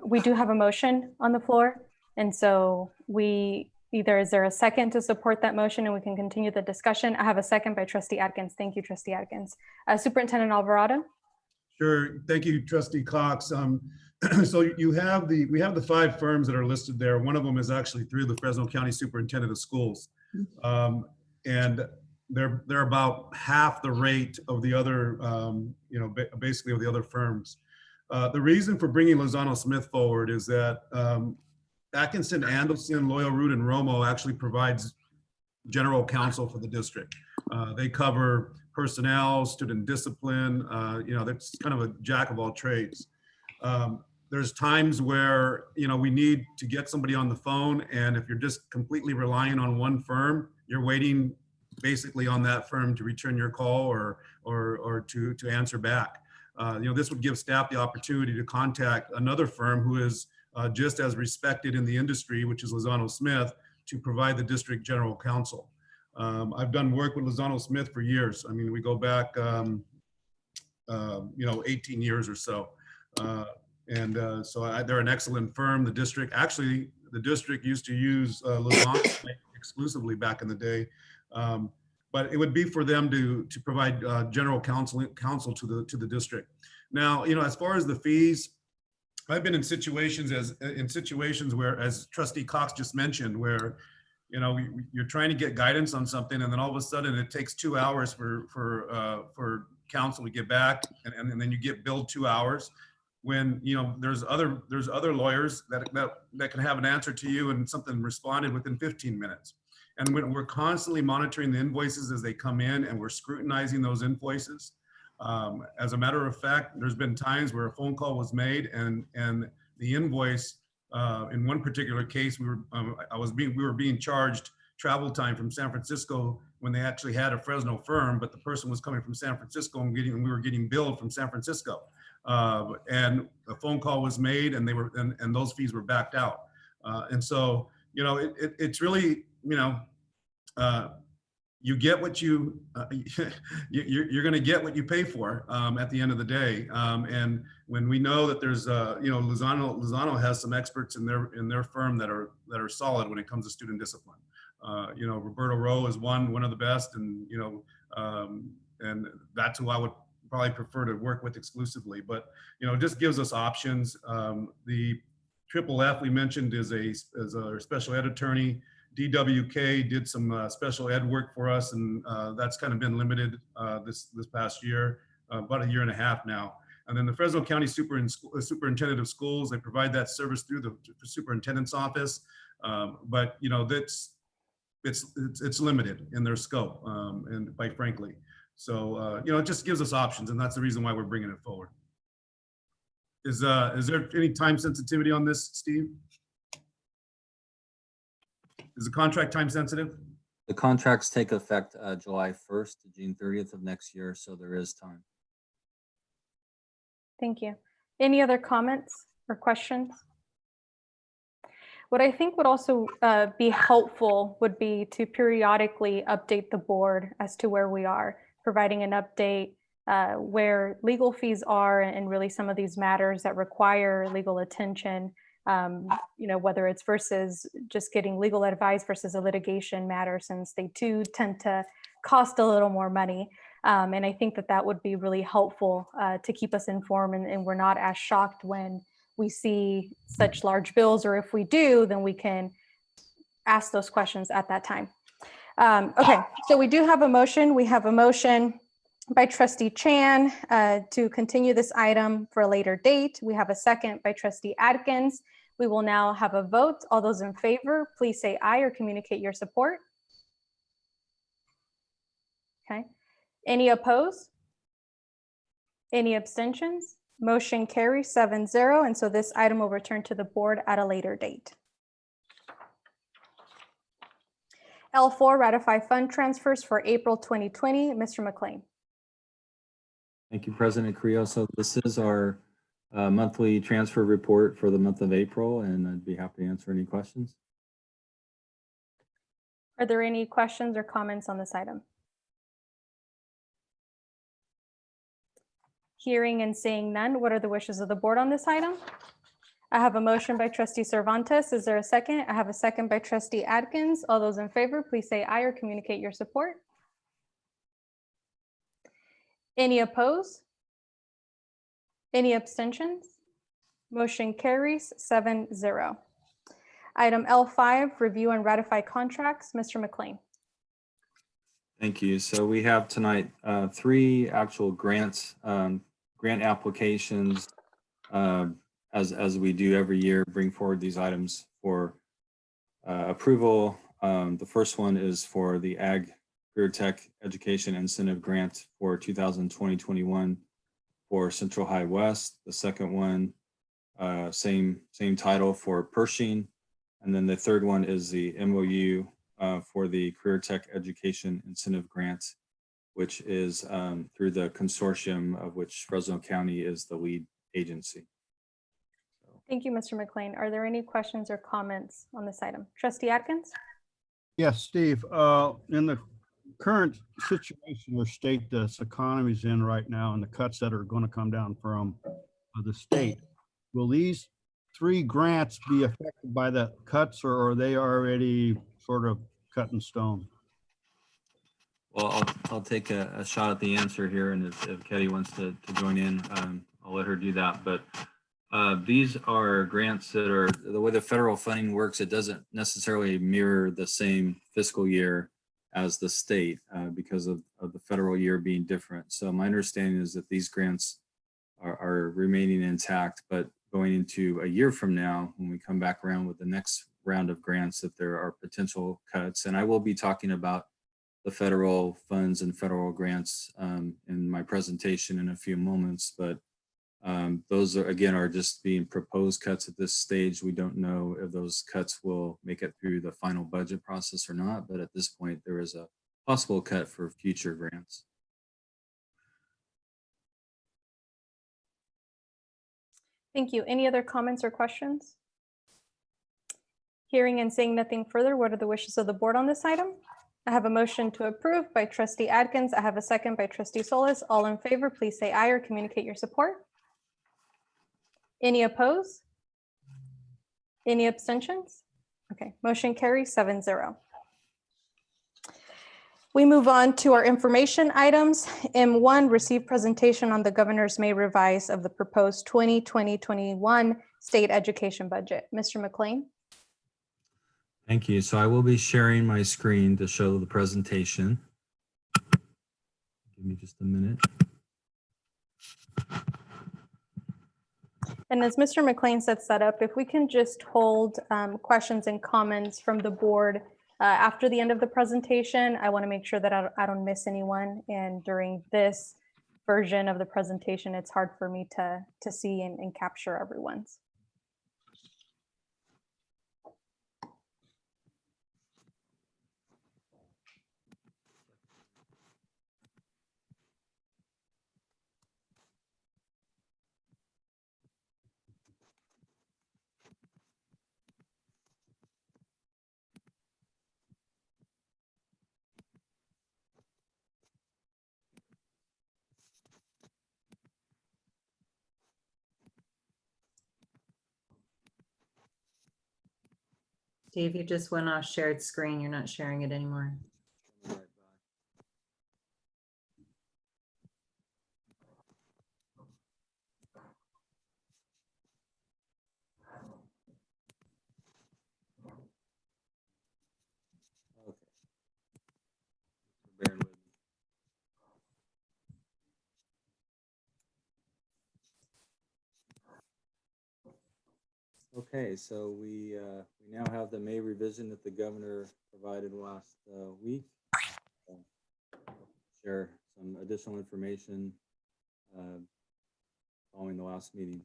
we do have a motion on the floor. And so is there a second to support that motion and we can continue the discussion? I have a second by Trustee Atkins. Thank you, Trustee Atkins. Superintendent Alvarado. Sure. Thank you, Trustee Cox. So we have the 5 firms that are listed there. One of them is actually through the Fresno County Superintendent of Schools. And they're about half the rate of the other, basically of the other firms. The reason for bringing Lozano Smith forward is that Atkinson, Andelson, Loyal Root, and Romo actually provides general counsel for the district. They cover personnel, student discipline, that's kind of a jack of all trades. There's times where, we need to get somebody on the phone, and if you're just completely relying on one firm, you're waiting basically on that firm to return your call or to answer back. This would give staff the opportunity to contact another firm who is just as respected in the industry, which is Lozano Smith, to provide the district general counsel. I've done work with Lozano Smith for years. I mean, we go back, 18 years or so. So they're an excellent firm. The district used to use Lozano exclusively back in the day. But it would be for them to provide general counsel to the district. Now, as far as the fees, I've been in situations where, as Trustee Cox just mentioned, where you're trying to get guidance on something, and then all of a sudden it takes 2 hours for counsel to get back, and then you get billed 2 hours. When there's other lawyers that can have an answer to you and something responded within 15 minutes. And when we're constantly monitoring the invoices as they come in, and we're scrutinizing those invoices. As a matter of fact, there's been times where a phone call was made and the invoice, in one particular case, we were being charged travel time from San Francisco when they actually had a Fresno firm, but the person was coming from San Francisco and we were getting billed from San Francisco. And a phone call was made, and and those fees were backed out. And so, it's really, you get what you're going to get what you pay for at the end of the day. And when we know that there's Lozano has some experts in their firm that are solid when it comes to student discipline. Roberto Rowe is one of the best, and and that's who I would probably prefer to work with exclusively. But it just gives us options. The Triple F we mentioned is a special ed attorney. DWK did some special ed work for us, and that's kind of been limited this past year, about 1.5 years now. And then the Fresno County Superintendent of Schools, they provide that service through the superintendent's office, but it's limited in their scope, and quite frankly. So it just gives us options, and that's the reason why we're bringing it forward. Is there any time sensitivity on this, Steve? Is the contract time sensitive? The contracts take effect July 1st to June 30th of next year, so there is time. Thank you. Any other comments or questions? What I think would also be helpful would be to periodically update the board as to where we are, providing an update where legal fees are and really some of these matters that require legal attention, whether it's versus just getting legal advice versus a litigation matter, since they too tend to cost a little more money. And I think that would be really helpful to keep us informed and we're not as shocked when we see such large bills, or if we do, then we can ask those questions at that time. Okay, so we do have a motion. We have a motion by Trustee Chan to continue this item for a later date. We have a second by Trustee Adkins. We will now have a vote. All those in favor, please say aye or communicate your support. Okay. Any opposed? Any abstentions? Motion carries 7-0, and so this item will return to the board at a later date. L4, ratify fund transfers for April 2020. Mr. McLean. Thank you, President Carrillo. So this is our monthly transfer report for the month of April, and I'd be happy to answer any questions. Are there any questions or comments on this item? Hearing and seeing none, what are the wishes of the board on this item? I have a motion by Trustee Cervantes. Is there a second? I have a second by Trustee Adkins. All those in favor, please say aye or communicate your support. Any opposed? Any abstentions? Motion carries 7-0. Item L5, review and ratify contracts. Mr. McLean. Thank you. So we have tonight 3 actual grant applications, as we do every year, bring forward these items for approval. The first one is for the Ag Career Tech Education Incentive Grant for 2020-21 for Central High West. The second one, same title for Pershing. And then the third one is the MOU for the Career Tech Education Incentive Grant, which is through the consortium of which Fresno County is the lead agency. Thank you, Mr. McLean. Are there any questions or comments on this item? Trustee Atkins? Yes, Steve, in the current situation or state this economy is in right now and the cuts that are going to come down from the state, will these 3 grants be affected by the cuts, or are they already sort of cut in stone? Well, I'll take a shot at the answer here, and if Ketty wants to join in, I'll let her do that. But these are grants that are, the way the federal funding works, it doesn't necessarily mirror the same fiscal year as the state because of the federal year being different. So my understanding is that these grants are remaining intact, but going into a year from now, when we come back around with the next round of grants, that there are potential cuts. And I will be talking about the federal funds and federal grants in my presentation in a few moments, but those are, again, are just being proposed cuts at this stage. We don't know if those cuts will make it through the final budget process or not, but at this point, there is a possible cut for future grants. Thank you. Any other comments or questions? Hearing and seeing nothing further, what are the wishes of the board on this item? I have a motion to approve by Trustee Adkins. I have a second by Trustee Solis. All in favor, please say aye or communicate your support. Any opposed? Any abstentions? Okay, motion carries 7-0. We move on to our information items. M1, receive presentation on the governor's May revise of the proposed 2020-21 state education budget. Mr. McLean. Thank you. So I will be sharing my screen to show the presentation. Give me just a minute. And as Mr. McLean sets that up, if we can just hold questions and comments from the board after the end of the presentation, I want to make sure that I don't miss anyone. And during this version of the presentation, it's hard for me to see and capture everyone's. Dave, you just went off shared screen. You're not sharing it anymore. Okay. Bearing with me. Okay, so we now have the May revision that the governor provided last week. Share some additional information following the last meeting.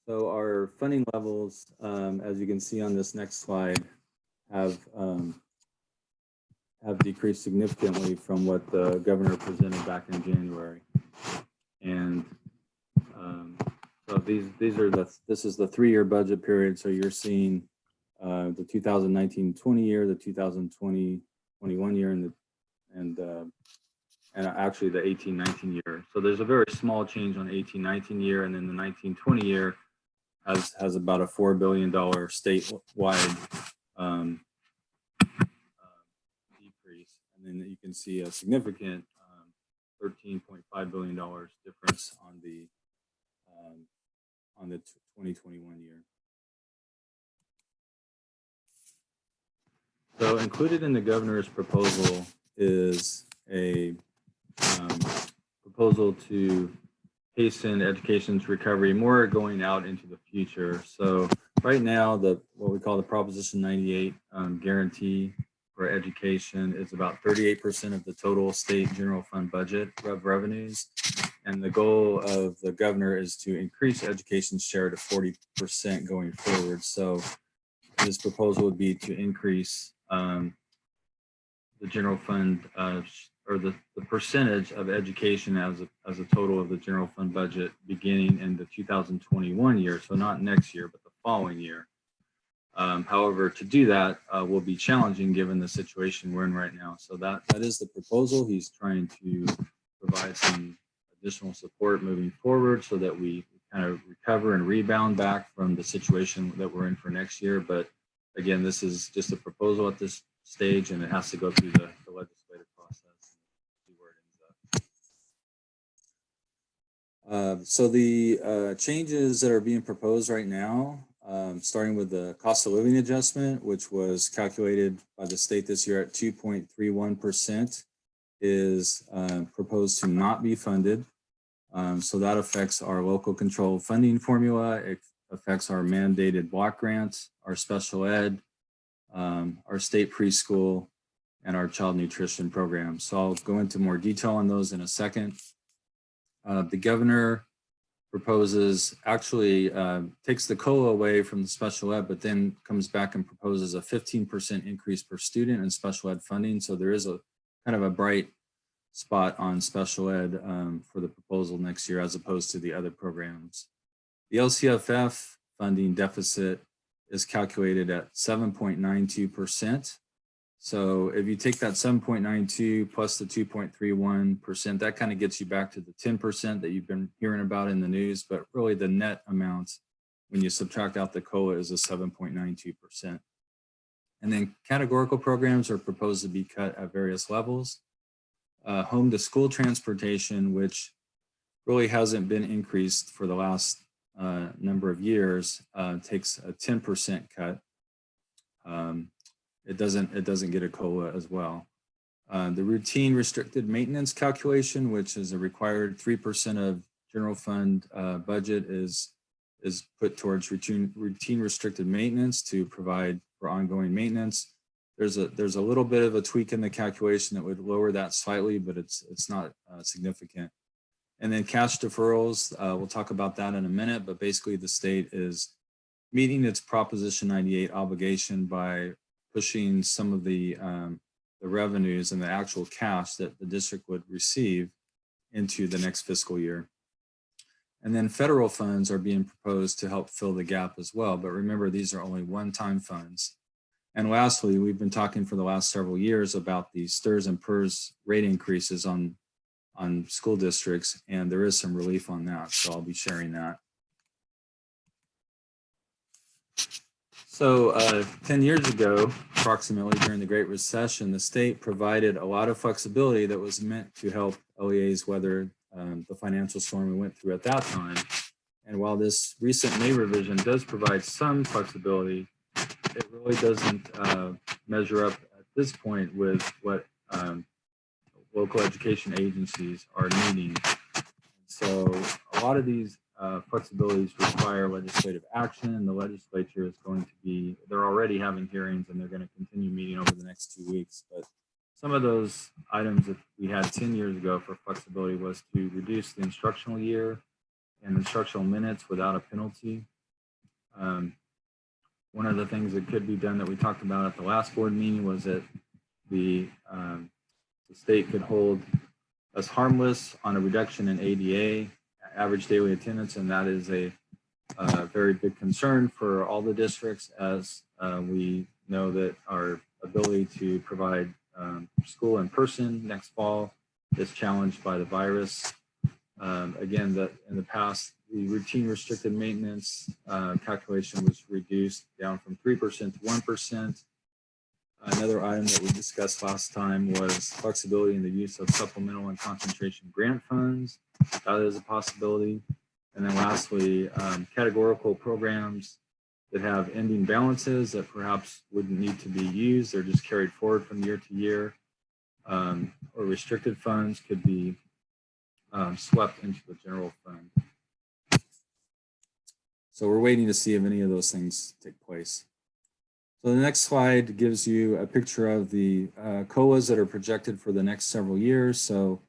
So our funding levels, as you can see on this next slide, have decreased significantly from what the governor presented back in January. And so this is the 3-year budget period. So you're seeing the 2019-20 year, the 2020-21 year, and actually the 18-19 year. So there's a very small change on the 18-19 year, and then the 19-20 year has about a $4 billion statewide decrease. And then you can see a significant $13.5 billion difference on the 2021 year. So included in the governor's proposal is a proposal to hasten education's recovery, more going out into the future. So right now, what we call the Proposition 98 guarantee for education is about 38% of the total state general fund budget of revenues. And the goal of the governor is to increase education's share to 40% going forward. So this proposal would be to increase the general fund or the percentage of education as a total of the general fund budget beginning in the 2021 year. So not next year, but the following year. However, to do that will be challenging given the situation we're in right now. So that is the proposal. He's trying to provide some additional support moving forward so that we kind of recover and rebound back from the situation that we're in for next year. But again, this is just a proposal at this stage, and it has to go through the legislative process. See where it ends up. So the changes that are being proposed right now, starting with the cost of living adjustment, which was calculated by the state this year at 2.31%, is proposed to not be funded. So that affects our local control funding formula. It affects our mandated block grants, our special ed, our state preschool, and our child nutrition program. So I'll go into more detail on those in a second. The governor proposes, actually takes the COLA away from the special ed, but then comes back and proposes a 15% increase per student in special ed funding. So there is a kind of a bright spot on special ed for the proposal next year as opposed to the other programs. The LCFF funding deficit is calculated at 7.92%. So if you take that 7.92 plus the 2.31%, that kind of gets you back to the 10% that you've been hearing about in the news, but really the net amount when you subtract out the COLA is a 7.92%. And then categorical programs are proposed to be cut at various levels. Home to school transportation, which really hasn't been increased for the last number of years, takes a 10% cut. It doesn't get a COLA as well. The routine restricted maintenance calculation, which is a required 3% of general fund budget, is put towards routine restricted maintenance to provide for ongoing maintenance. there's a little bit of a tweak in the calculation that would lower that slightly, but it's not significant. And then cash deferrals, we'll talk about that in a minute, but basically the state is meeting its Proposition 98 obligation by pushing some of the revenues and the actual cash that the district would receive into the next fiscal year. And then federal funds are being proposed to help fill the gap as well. But remember, these are only one-time funds. And lastly, we've been talking for the last several years about the STRS and PERS rate increases on school districts, and there is some relief on that. So I'll be sharing that. So 10 years ago, approximately during the Great Recession, the state provided a lot of flexibility that was meant to help LEAs weather the financial storm we went through at that time. And while this recent May revision does provide some flexibility, it really doesn't measure up at this point with what local education agencies are needing. So a lot of these flexibilities require legislative action, and the legislature is going to be, they're already having hearings and they're going to continue meeting over the next 2 weeks. But some of those items that we had 10 years ago for flexibility was to reduce the instructional year and instructional minutes without a penalty. One of the things that could be done that we talked about at the last board meeting was that the state could hold us harmless on a reduction in ADA, average daily attendance, and that is a very big concern for all the districts, as we know that our ability to provide school in person next fall is challenged by the virus. Again, that in the past, the routine restricted maintenance calculation was reduced down from 3% to 1%. Another item that we discussed last time was flexibility in the use of supplemental and concentration grant funds. That is a possibility. And then lastly, categorical programs that have ending balances that perhaps wouldn't need to be used. They're just carried forward from year to year. Or restricted funds could be swept into the general fund. So we're waiting to see if any of those things take place. So the next slide gives you a picture of the COLAs that are projected for the next several years. So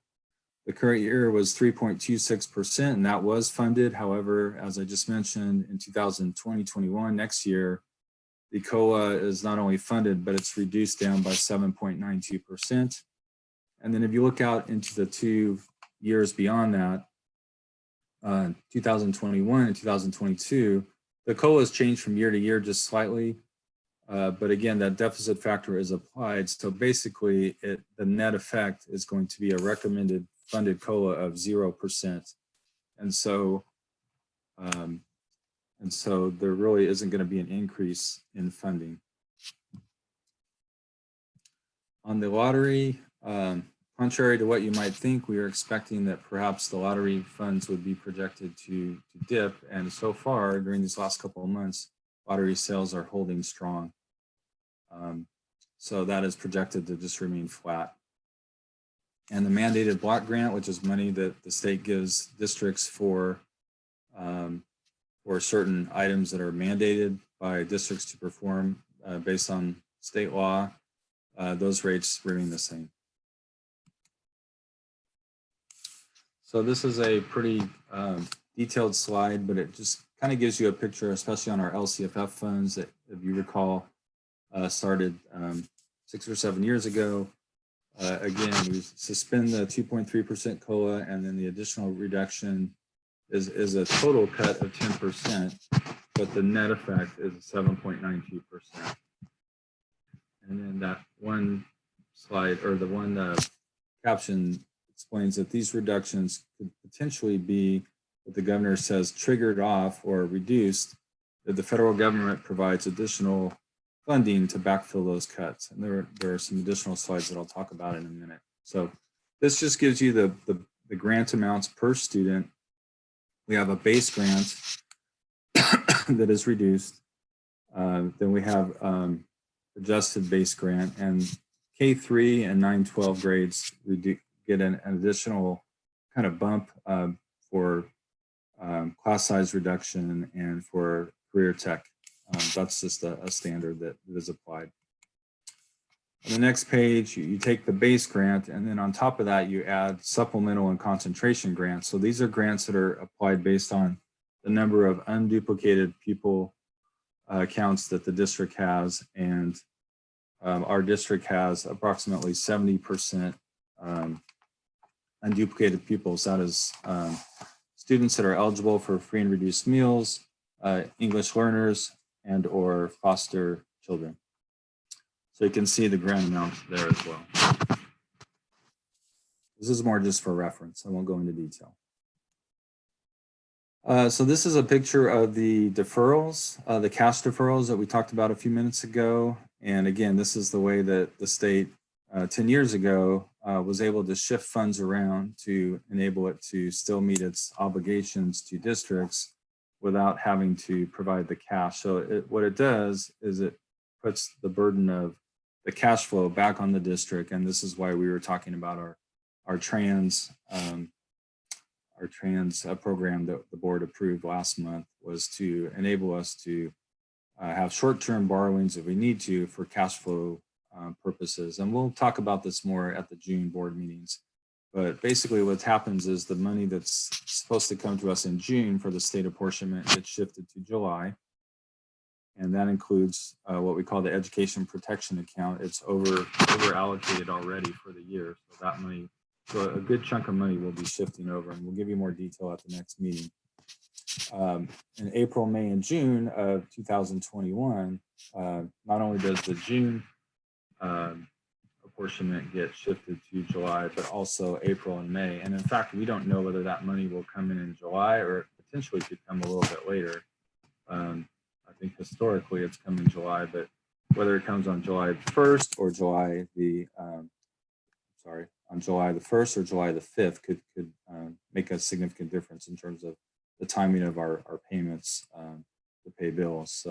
the current year was 3.26%, and that was funded. However, as I just mentioned, in 2020-21, next year, the COLA is not only funded, but it's reduced down by 7.92%. And then if you look out into the 2 years beyond that, 2021 and 2022, the COLA has changed from year to year just slightly. But again, that deficit factor is applied. So basically, the net effect is going to be a recommended funded COLA of 0%. And so there really isn't going to be an increase in funding. On the lottery, contrary to what you might think, we are expecting that perhaps the lottery funds would be projected to dip. And so far, during these last couple of months, lottery sales are holding strong. So that is projected to just remain flat. And the mandated block grant, which is money that the state gives districts for certain items that are mandated by districts to perform based on state law, those rates remain the same. So this is a pretty detailed slide, but it just kind of gives you a picture, especially on our LCFF funds that, if you recall, started 6 or 7 years ago. Again, we suspend the 2.3% COLA, and then the additional reduction is a total cut of 10%, but the net effect is 7.92%. And then that one slide, or the one caption, explains that these reductions could potentially be what the governor says triggered off or reduced if the federal government provides additional funding to backfill those cuts. And there are some additional slides that I'll talk about in a minute. So this just gives you the grant amounts per student. We have a base grant that is reduced. Then we have adjusted base grant, and K3 and 9-12 grades get an additional kind of bump for class size reduction and for career tech. That's just a standard that is applied. On the next page, you take the base grant, and then on top of that, you add supplemental and concentration grants. So these are grants that are applied based on the number of unduplicated pupil counts that the district has. And our district has approximately 70% unduplicated pupils. That is students that are eligible for free and reduced meals, English learners, and or foster children. So you can see the grant amount there as well. This is more just for reference. I won't go into detail. So this is a picture of the deferrals, the cash deferrals that we talked about a few minutes ago. And again, this is the way that the state 10 years ago was able to shift funds around to enable it to still meet its obligations to districts without having to provide the cash. So what it does is it puts the burden of the cash flow back on the district. And this is why we were talking about our trans program that the board approved last month, was to enable us to have short-term borrowings if we need to for cash flow purposes. And we'll talk about this more at the June board meetings. But basically what happens is the money that's supposed to come to us in June for the state apportionment gets shifted to July. And that includes what we call the education protection account. It's over allocated already for the year. So that money, so a good chunk of money will be shifting over, and we'll give you more detail at the next meeting. In April, May, and June of 2021, not only does the June apportionment get shifted to July, but also April and May. And in fact, we don't know whether that money will come in July or potentially could come a little bit later. I think historically it's come in July, but whether it comes on July 1st or July the, on July the 1st or July the 5th could make a significant difference in terms of the timing of our payments to pay bills.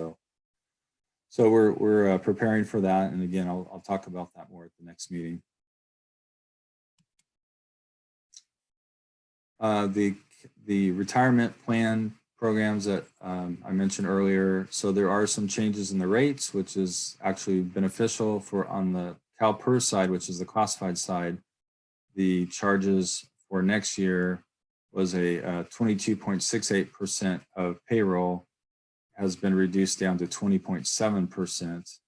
So we're preparing for that. And again, I'll talk about that more at the next meeting. The retirement plan programs that I mentioned earlier. So there are some changes in the rates, which is actually beneficial for on the CalPERS side, which is the classified side. The charges for next year was a 22.68% of payroll has been reduced down to 20.7%.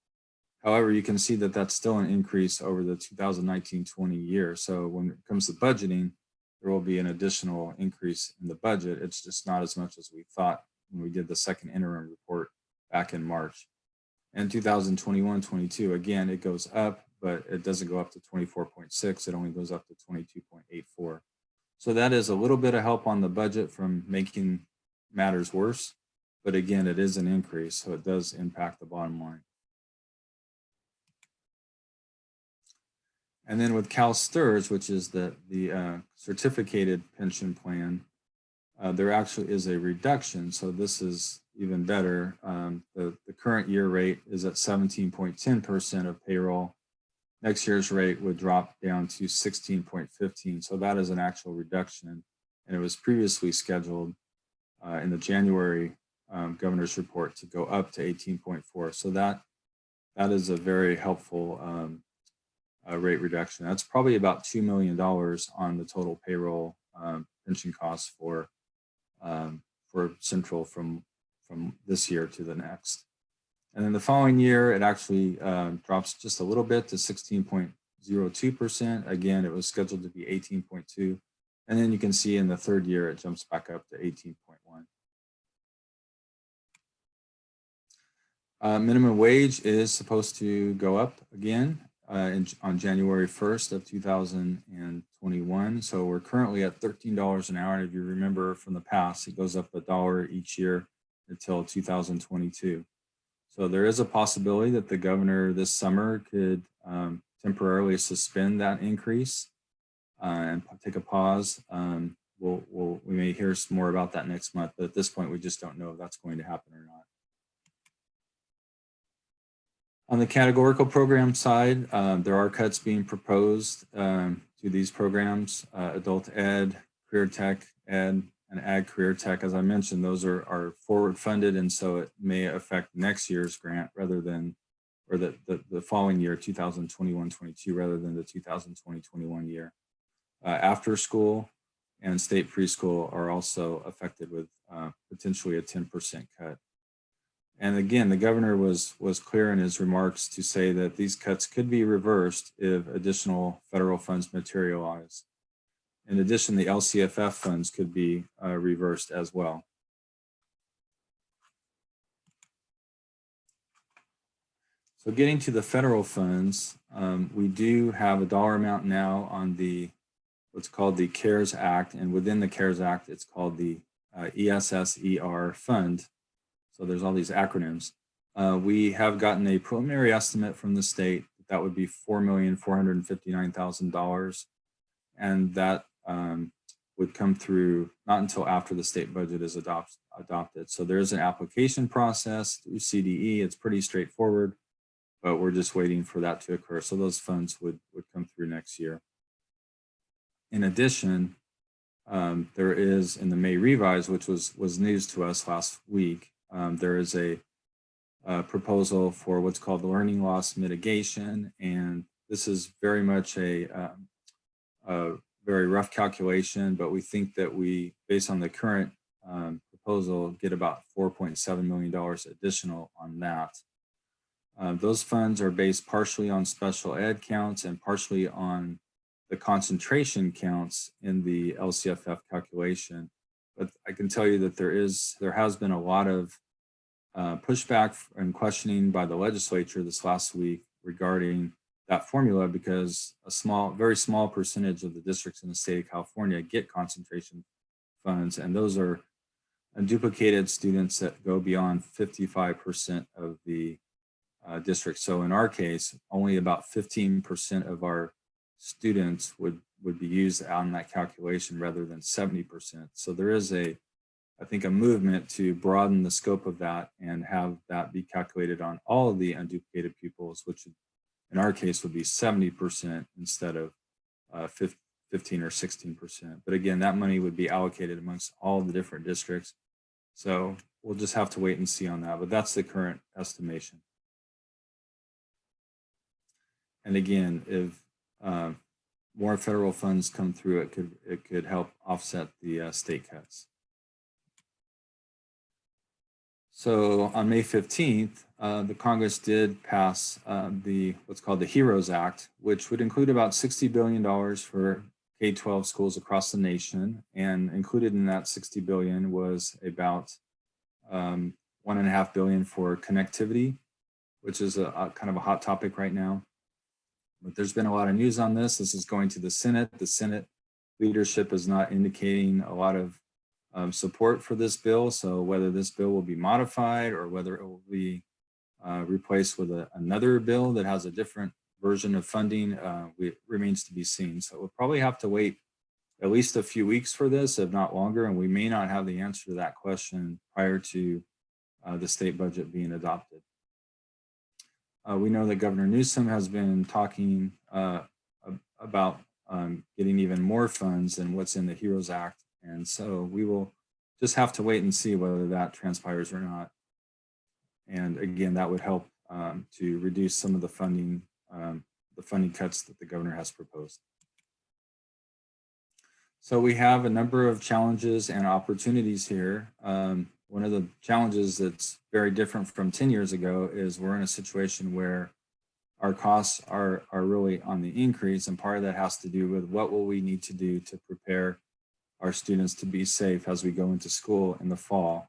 However, you can see that that's still an increase over the 2019-20 year. So when it comes to budgeting, there will be an additional increase in the budget. It's just not as much as we thought when we did the second interim report back in March. And 2021-22, again, it goes up, but it doesn't go up to 24.6. It only goes up to 22.84. So that is a little bit of help on the budget from making matters worse. But again, it is an increase, so it does impact the bottom line. And then with CalSTRS, which is the certificated pension plan, there actually is a reduction. So this is even better. The current year rate is at 17.10% of payroll. Next year's rate would drop down to 16.15. So that is an actual reduction. And it was previously scheduled in the January governor's report to go up to 18.4. So that is a very helpful rate reduction. That's probably about $2 million on the total payroll pension costs for Central from this year to the next. And then the following year, it actually drops just a little bit to 16.02%. Again, it was scheduled to be 18.2. And then you can see in the third year, it jumps back up to 18.1. Minimum wage is supposed to go up again on January 1st of 2021. So we're currently at $13 an hour. And if you remember from the past, it goes up $1 each year until 2022. So there is a possibility that the governor this summer could temporarily suspend that increase and take a pause. We may hear some more about that next month, but at this point, we just don't know if that's going to happen or not. On the categorical program side, there are cuts being proposed to these programs, adult ed, career tech ed, and ag career tech. As I mentioned, those are forward funded, and so it may affect next year's grant rather than or the following year, 2021-22, rather than the 2020-21 year. After school and state preschool are also affected with potentially a 10% cut. And again, the governor was clear in his remarks to say that these cuts could be reversed if additional federal funds materialize. In addition, the LCFF funds could be reversed as well. So getting to the federal funds, we do have a dollar amount now on the what's called the CARES Act, and within the CARES Act, it's called the ESSER fund. So there's all these acronyms. We have gotten a preliminary estimate from the state that would be $4,459,000, and that would come through not until after the state budget is adopted. So there's an application process through CDE. It's pretty straightforward, but we're just waiting for that to occur. So those funds would come through next year. In addition, there is in the May revise, which was news to us last week, there is a proposal for what's called learning loss mitigation. And this is very much a very rough calculation, but we think that we, based on the current proposal, get about $4.7 million additional on that. Those funds are based partially on special ed counts and partially on the concentration counts in the LCFF calculation. But I can tell you that there has been a lot of pushback and questioning by the legislature this last week regarding that formula, because a very small percentage of the districts in the state of California get concentration funds, and those are unduplicated students that go beyond 55% of the district. So in our case, only about 15% of our students would be used on that calculation rather than 70%. So there is I think a movement to broaden the scope of that and have that be calculated on all of the unduplicated pupils, which in our case would be 70% instead of 15 or 16%. But again, that money would be allocated amongst all the different districts. So we'll just have to wait and see on that, but that's the current estimation. And again, if more federal funds come through, it could help offset the state cuts. So on May 15th, the Congress did pass what's called the HEROES Act, which would include about $60 billion for K-12 schools across the nation. And included in that $60 billion was about $1.5 billion for connectivity, which is a kind of a hot topic right now. But there's been a lot of news on this. This is going to the Senate. The Senate leadership is not indicating a lot of support for this bill. So whether this bill will be modified or whether it will be replaced with another bill that has a different version of funding remains to be seen. So we'll probably have to wait at least a few weeks for this, if not longer, and we may not have the answer to that question prior to the state budget being adopted. We know that Governor Newsom has been talking about getting even more funds than what's in the HEROES Act. And so we will just have to wait and see whether that transpires or not. And again, that would help to reduce some of the funding cuts that the governor has proposed. So we have a number of challenges and opportunities here. One of the challenges that's very different from 10 years ago is we're in a situation where our costs are really on the increase, and part of that has to do with what will we need to do to prepare our students to be safe as we go into school in the fall,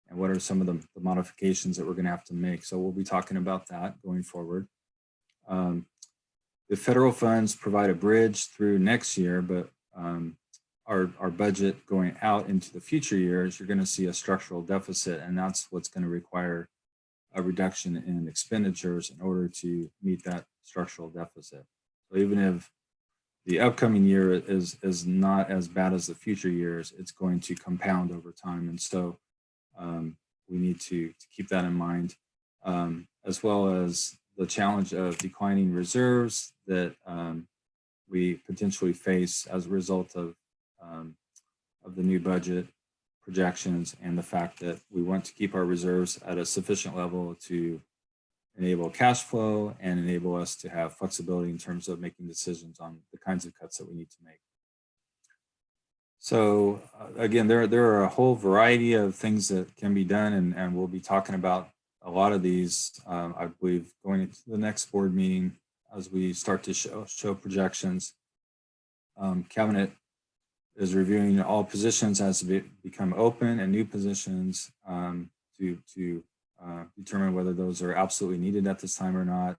and what are some of the modifications that we're going to have to make. So we'll be talking about that going forward. The federal funds provide a bridge through next year, but our budget going out into the future years, you're going to see a structural deficit, and that's what's going to require a reduction in expenditures in order to meet that structural deficit. So even if the upcoming year is not as bad as the future years, it's going to compound over time. And so we need to keep that in mind, as well as the challenge of declining reserves that we potentially face as a result of the new budget projections, and the fact that we want to keep our reserves at a sufficient level to enable cash flow and enable us to have flexibility in terms of making decisions on the kinds of cuts that we need to make. So again, there are a whole variety of things that can be done, and we'll be talking about a lot of these, I believe, going into the next board meeting as we start to show projections. Cabinet is reviewing all positions as they become open and new positions to determine whether those are absolutely needed at this time or not.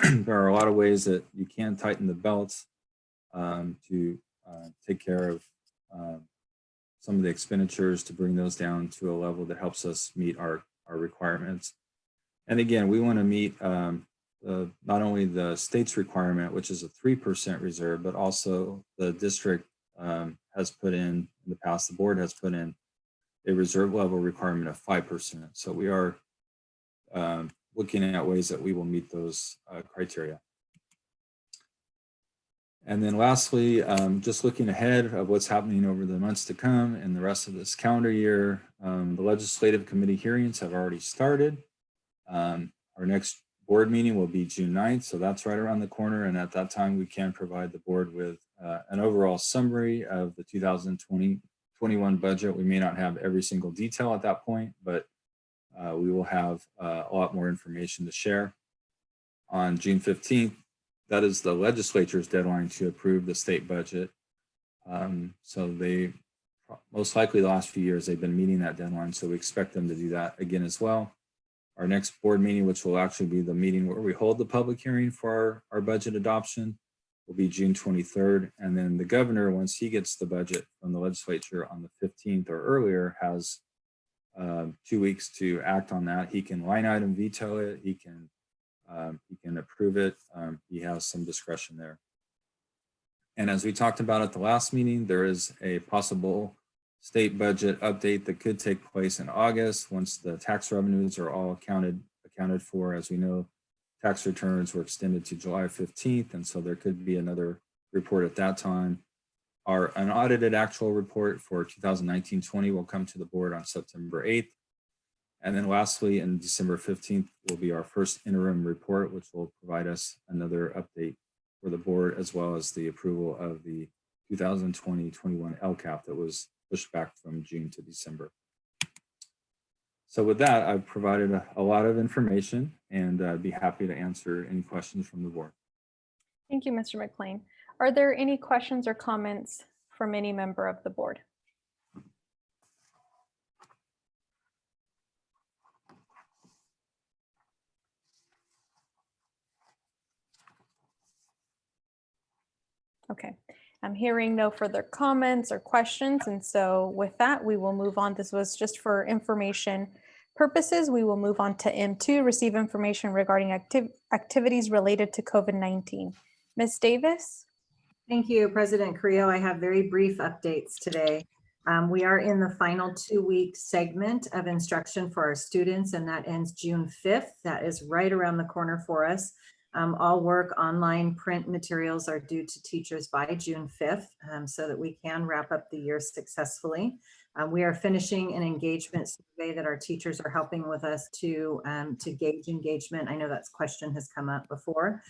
There are a lot of ways that you can tighten the belts to take care of some of the expenditures, to bring those down to a level that helps us meet our requirements. And again, we want to meet not only the state's requirement, which is a 3% reserve, but also the district has put in the past, the board has put in a reserve level requirement of 5%. So we are looking at ways that we will meet those criteria. And then lastly, just looking ahead of what's happening over the months to come and the rest of this calendar year, the legislative committee hearings have already started. Our next board meeting will be June 9th, so that's right around the corner. And at that time, we can provide the board with an overall summary of the 2020-21 budget. We may not have every single detail at that point, but we will have a lot more information to share. On June 15th, that is the legislature's deadline to approve the state budget. So they, most likely the last few years, they've been meeting that deadline. So we expect them to do that again as well. Our next board meeting, which will actually be the meeting where we hold the public hearing for our budget adoption, will be June 23rd. And then the governor, once he gets the budget from the legislature on the 15th or earlier, has 2 weeks to act on that. He can line item veto it. He can approve it. He has some discretion there. And as we talked about at the last meeting, there is a possible state budget update that could take place in August once the tax revenues are all accounted for. As we know, tax returns were extended to July 15th, and so there could be another report at that time. Our unaudited actual report for 2019-20 will come to the board on September 8th. And then lastly, in December 15th will be our first interim report, which will provide us another update for the board, as well as the approval of the 2020-21 LCAP that was pushed back from June to December. So with that, I've provided a lot of information, and I'd be happy to answer any questions from the board. Thank you, Mr. McLean. Are there any questions or comments from any member of the board? Okay, I'm hearing no further comments or questions. And so with that, we will move on. This was just for information purposes. We will move on to M2, receive information regarding activities related to COVID-19. Ms. Davis? Thank you, President Carrillo. I have very brief updates today. We are in the final 2-week segment of instruction for our students, and that ends June 5th. That is right around the corner for us. All work, online print materials are due to teachers by June 5th so that we can wrap up the year successfully. We are finishing an engagement survey that our teachers are helping with us to gauge engagement. I know that question has come up before.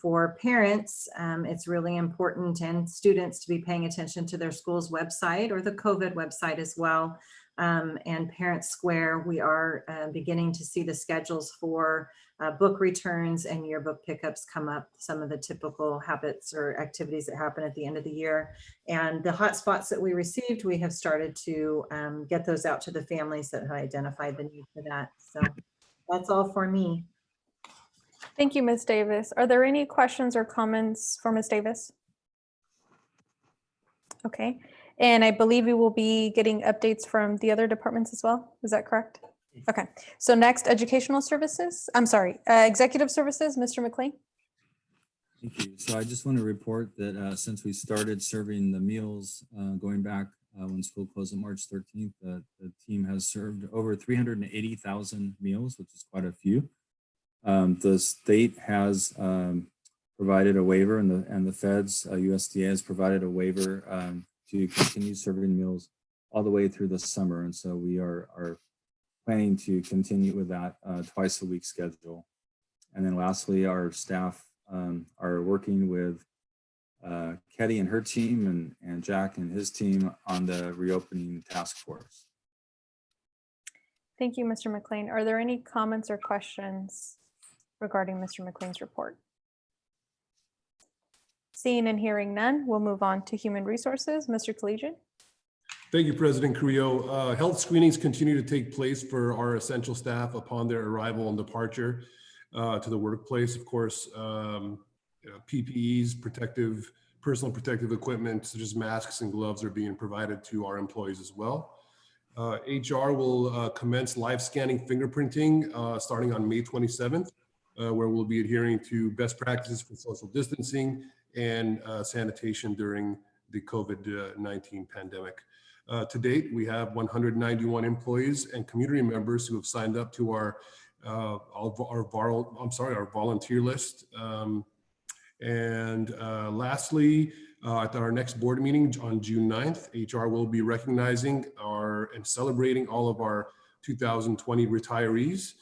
For parents, it's really important, and students, to be paying attention to their school's website or the COVID website as well. And Parent Square, we are beginning to see the schedules for book returns and yearbook pickups come up, some of the typical habits or activities that happen at the end of the year. And the hotspots that we received, we have started to get those out to the families that have identified the need for that. So that's all for me. Thank you, Ms. Davis. Are there any questions or comments for Ms. Davis? Okay, and I believe we will be getting updates from the other departments as well. Is that correct? Okay, so next, educational services. I'm sorry, executive services, Mr. McLean. Thank you. So I just want to report that since we started serving the meals going back when school closed on March 13th, the team has served over 380,000 meals, which is quite a few. The state has provided a waiver, and the feds, USDA has provided a waiver to continue serving meals all the way through the summer. And so we are planning to continue with that twice a week schedule. And then lastly, our staff are working with Ketty and her team and Jack and his team on the reopening task force. Thank you, Mr. McLean. Are there any comments or questions regarding Mr. McLean's report? Seeing and hearing none, we'll move on to human resources. Mr. Collegian. Thank you, President Carrillo. Health screenings continue to take place for our essential staff upon their arrival and departure to the workplace. Of course, PPEs, personal protective equipment, such as masks and gloves, are being provided to our employees as well. HR will commence live scanning fingerprinting starting on May 27th, where we'll be adhering to best practices for social distancing and sanitation during the COVID-19 pandemic. To date, we have 191 employees and community members who have signed up to our volunteer list. Lastly, at our next board meeting on June 9th, HR will be recognizing and celebrating all of our 2020 retirees.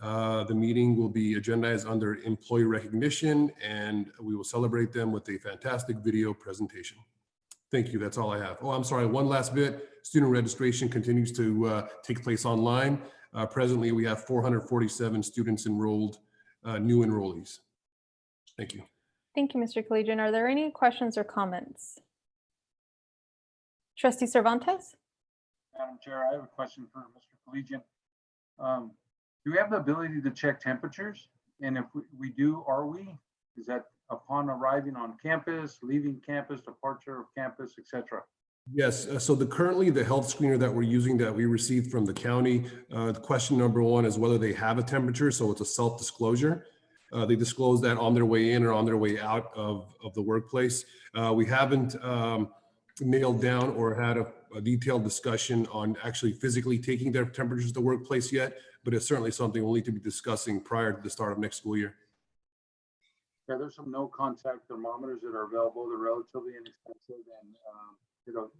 The meeting will be agendized under employee recognition, and we will celebrate them with a fantastic video presentation. Thank you. That's all I have. Oh, I'm sorry. One last bit. Student registration continues to take place online. Presently, we have 447 students enrolled, new enrollees. Thank you. Thank you, Mr. Collegian. Are there any questions or comments? Trustee Cervantes? Madam Chair, I have a question for Mr. Collegian. Do we have the ability to check temperatures? And if we do, is that upon arriving on campus, leaving campus, departure of campus, etc.? Yes, so currently the health screener that we're using that we received from the county, the question number one is whether they have a temperature, so it's a self-disclosure. They disclose that on their way in or on their way out of the workplace. We haven't nailed down or had a detailed discussion on actually physically taking their temperatures to the workplace yet, but it's certainly something we'll need to be discussing prior to the start of next school year. Yeah, there's some no contact thermometers that are available. They're relatively inexpensive and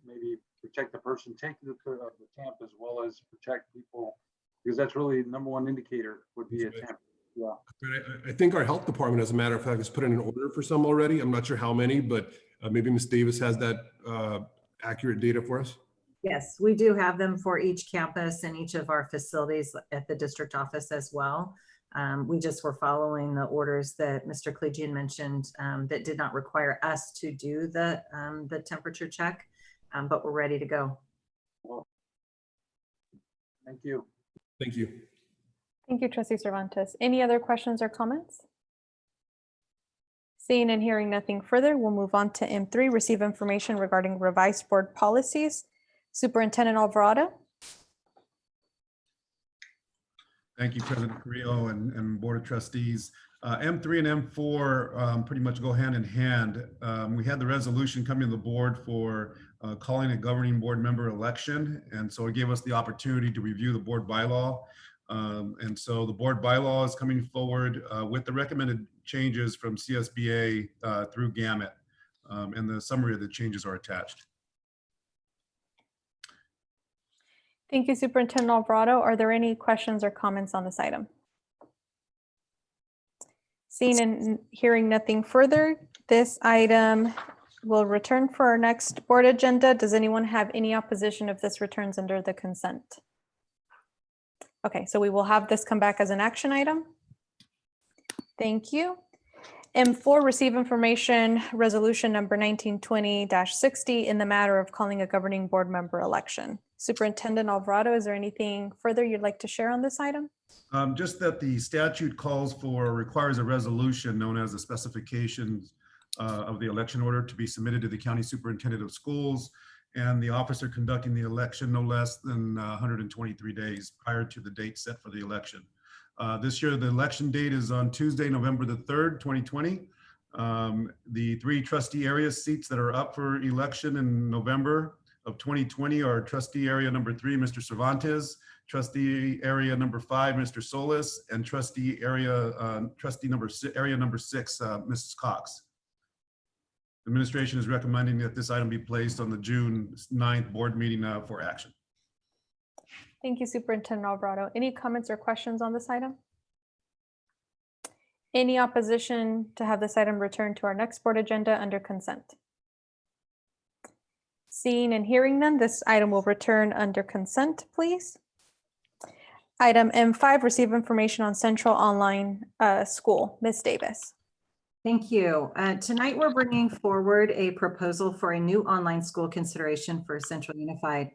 maybe protect the person taking the temp as well as protect people, because that's really the number one indicator would be a temp. Yeah. I think our health department, as a matter of fact, has put in an order for some already. I'm not sure how many, but maybe Ms. Davis has that accurate data for us. Yes, we do have them for each campus and each of our facilities at the district office as well. We just were following the orders that Mr. Collegian mentioned that did not require us to do the temperature check, but we're ready to go. Well, thank you. Thank you. Thank you, Trustee Cervantes. Any other questions or comments? Seeing and hearing nothing further, we'll move on to M3, receive information regarding revised board policies. Superintendent Alvarado. Thank you, President Carrillo and Board of Trustees. M3 and M4 pretty much go hand in hand. We had the resolution coming to the board for calling a governing board member election. And so it gave us the opportunity to review the board bylaw. And so the board bylaw is coming forward with the recommended changes from CSBA through Gamut. And the summary of the changes are attached. Thank you, Superintendent Alvarado. Are there any questions or comments on this item? Seeing and hearing nothing further, this item will return for our next board agenda. Does anyone have any opposition if this returns under the consent? Okay, so we will have this come back as an action item. Thank you. M4, receive information, resolution number 1920-60 in the matter of calling a governing board member election. Superintendent Alvarado, is there anything further you'd like to share on this item? Just that the statute calls for, requires a resolution known as the specifications of the election order to be submitted to the county superintendent of schools and the officer conducting the election no less than 123 days prior to the date set for the election. This year, the election date is on Tuesday, November the 3rd, 2020. The 3 trustee area seats that are up for election in November of 2020 are trustee area number 3, Mr. Cervantes, trustee area number 5, Mr. Solis, and trustee area number 6, Mrs. Cox. Administration is recommending that this item be placed on the June 9th board meeting for action. Thank you, Superintendent Alvarado. Any comments or questions on this item? Any opposition to have this item returned to our next board agenda under consent? Seeing and hearing none, this item will return under consent, please. Item M5, receive information on Central Online School. Ms. Davis. Thank you. Tonight, we're bringing forward a proposal for a new online school consideration for Central Unified.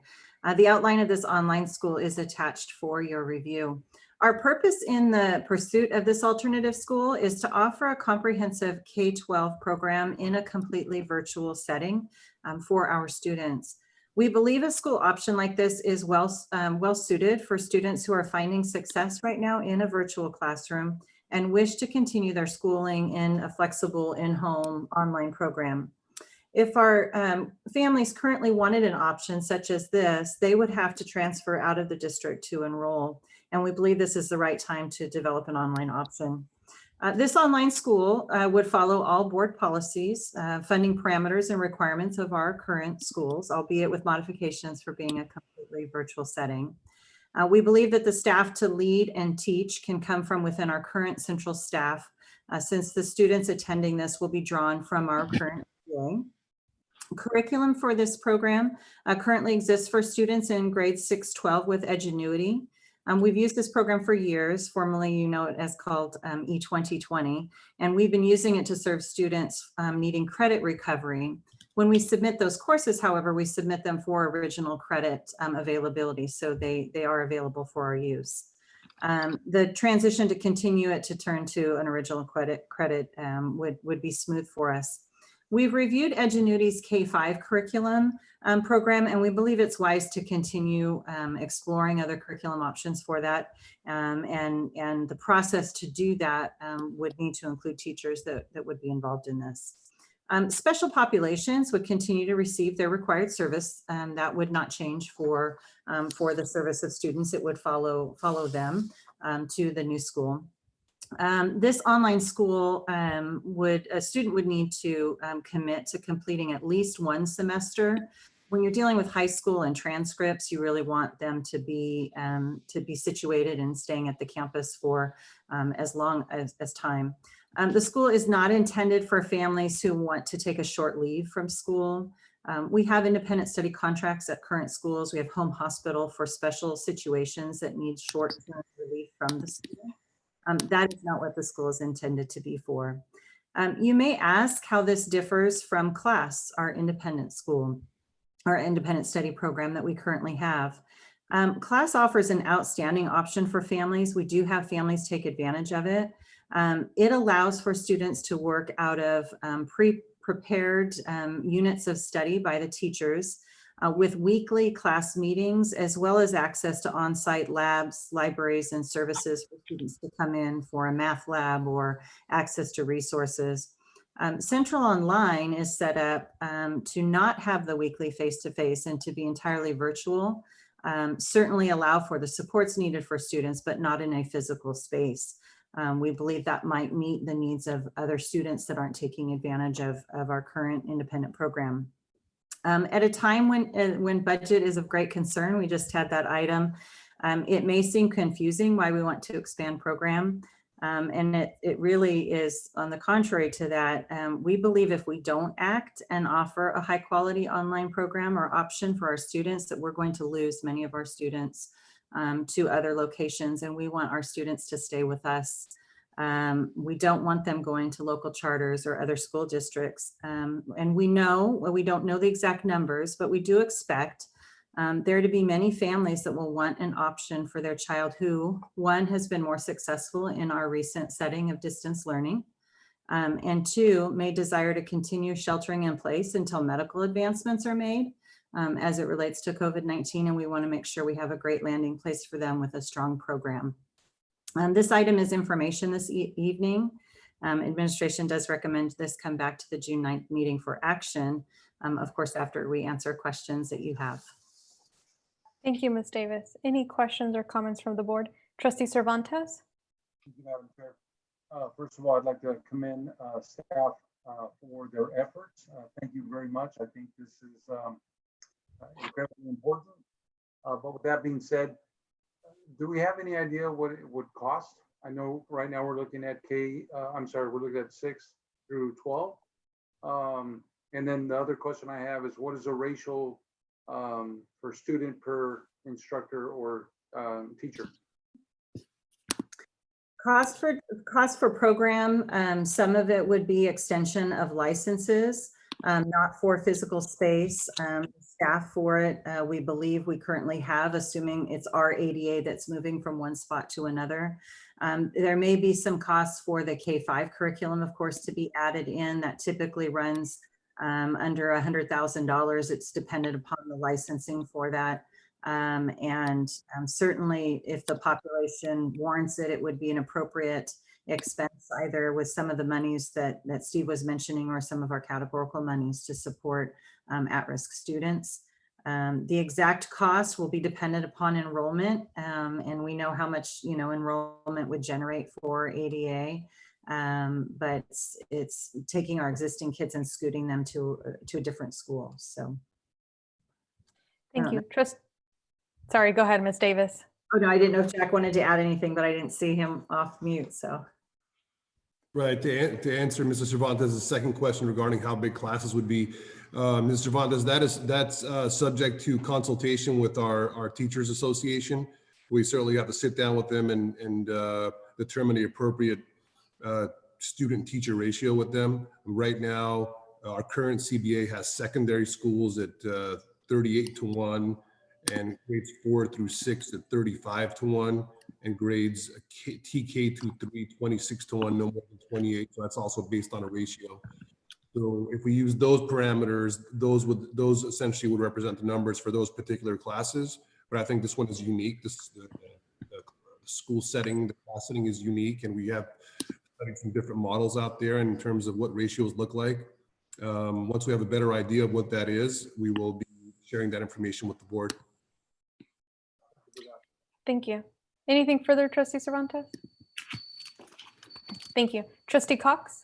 The outline of this online school is attached for your review. Our purpose in the pursuit of this alternative school is to offer a comprehensive K-12 program in a completely virtual setting for our students. We believe a school option like this is well suited for students who are finding success right now in a virtual classroom and wish to continue their schooling in a flexible in-home online program. If our families currently wanted an option such as this, they would have to transfer out of the district to enroll. And we believe this is the right time to develop an online option. This online school would follow all board policies, funding parameters and requirements of our current schools, albeit with modifications for being a completely virtual setting. We believe that the staff to lead and teach can come from within our current central staff, since the students attending this will be drawn from our current PA. Curriculum for this program currently exists for students in grades 6-12 with Edgenuity. We've used this program for years. Formerly, you know it as called E2020, and we've been using it to serve students needing credit recovery. When we submit those courses, however, we submit them for original credit availability, so they are available for our use. The transition to continue it to turn to an original credit would be smooth for us. We've reviewed Edgenuity's K-5 curriculum program, and we believe it's wise to continue exploring other curriculum options for that. And the process to do that would need to include teachers that would be involved in this. Special populations would continue to receive their required service. That would not change for the service of students. It would follow them to the new school. This online school a student would need to commit to completing at least one semester. When you're dealing with high school and transcripts, you really want them to be situated and staying at the campus for as long as time. The school is not intended for families who want to take a short leave from school. We have independent study contracts at current schools. We have home hospital for special situations that need short-term relief from the school. That is not what the school is intended to be for. You may ask how this differs from CLASS, our independent school, our independent study program that we currently have. CLASS offers an outstanding option for families. We do have families take advantage of it. It allows for students to work out of pre-prepared units of study by the teachers with weekly class meetings, as well as access to on-site labs, libraries, and services for students to come in for a math lab or access to resources. Central Online is set up to not have the weekly face-to-face and to be entirely virtual. Certainly allow for the supports needed for students, but not in a physical space. We believe that might meet the needs of other students that aren't taking advantage of our current independent program. At a time when budget is of great concern, we just had that item, it may seem confusing why we want to expand program. And it really is on the contrary to that. We believe if we don't act and offer a high quality online program or option for our students, that we're going to lose many of our students to other locations, and we want our students to stay with us. We don't want them going to local charters or other school districts. And we don't know the exact numbers, but we do expect there to be many families that will want an option for their child who, one, has been more successful in our recent setting of distance learning, and two, may desire to continue sheltering in place until medical advancements are made as it relates to COVID-19, and we want to make sure we have a great landing place for them with a strong program. This item is information this evening. Administration does recommend this come back to the June 9th meeting for action, of course, after we answer questions that you have. Thank you, Ms. Davis. Any questions or comments from the board? Trustee Cervantes? Thank you, Madam Chair. First of all, I'd like to commend staff for their efforts. Thank you very much. I think this is incredibly important. But with that being said, do we have any idea what it would cost? I know right now we're looking at we're looking at 6 through 12. And then the other question I have is what is the ratio for student per instructor or teacher? Cost for program, some of it would be extension of licenses, not for physical space. Staff for it, we believe we currently have, assuming it's our ADA that's moving from one spot to another. There may be some costs for the K-5 curriculum, of course, to be added in. That typically runs under $100,000. It's dependent upon the licensing for that. Certainly if the population warrants it, it would be an appropriate expense either with some of the monies that Steve was mentioning or some of our categorical monies to support at-risk students. The exact cost will be dependent upon enrollment, and we know how much enrollment would generate for ADA, but it's taking our existing kids and scooting them to a different school. So Thank you. Sorry, go ahead, Ms. Davis. Oh, no, I didn't know if Jack wanted to add anything, but I didn't see him off mute, so. Right, to answer Mr. Cervantes' second question regarding how big classes would be, Mr. Cervantes, that's subject to consultation with our Teachers Association. We certainly have to sit down with them and determine the appropriate student-teacher ratio with them. Right now, our current CBA has secondary schools at 38-1, and grades 4 through 6 at 35-1, and grades TK to 3, 26-1, no more than 28. So that's also based on a ratio. So if we use those parameters, those essentially would represent the numbers for those particular classes. But I think this one is unique. The school setting, the class setting is unique, and we have studied some different models out there in terms of what ratios look like. Once we have a better idea of what that is, we will be sharing that information with the board. Thank you. Anything further, Trustee Cervantes? Thank you. Trustee Cox?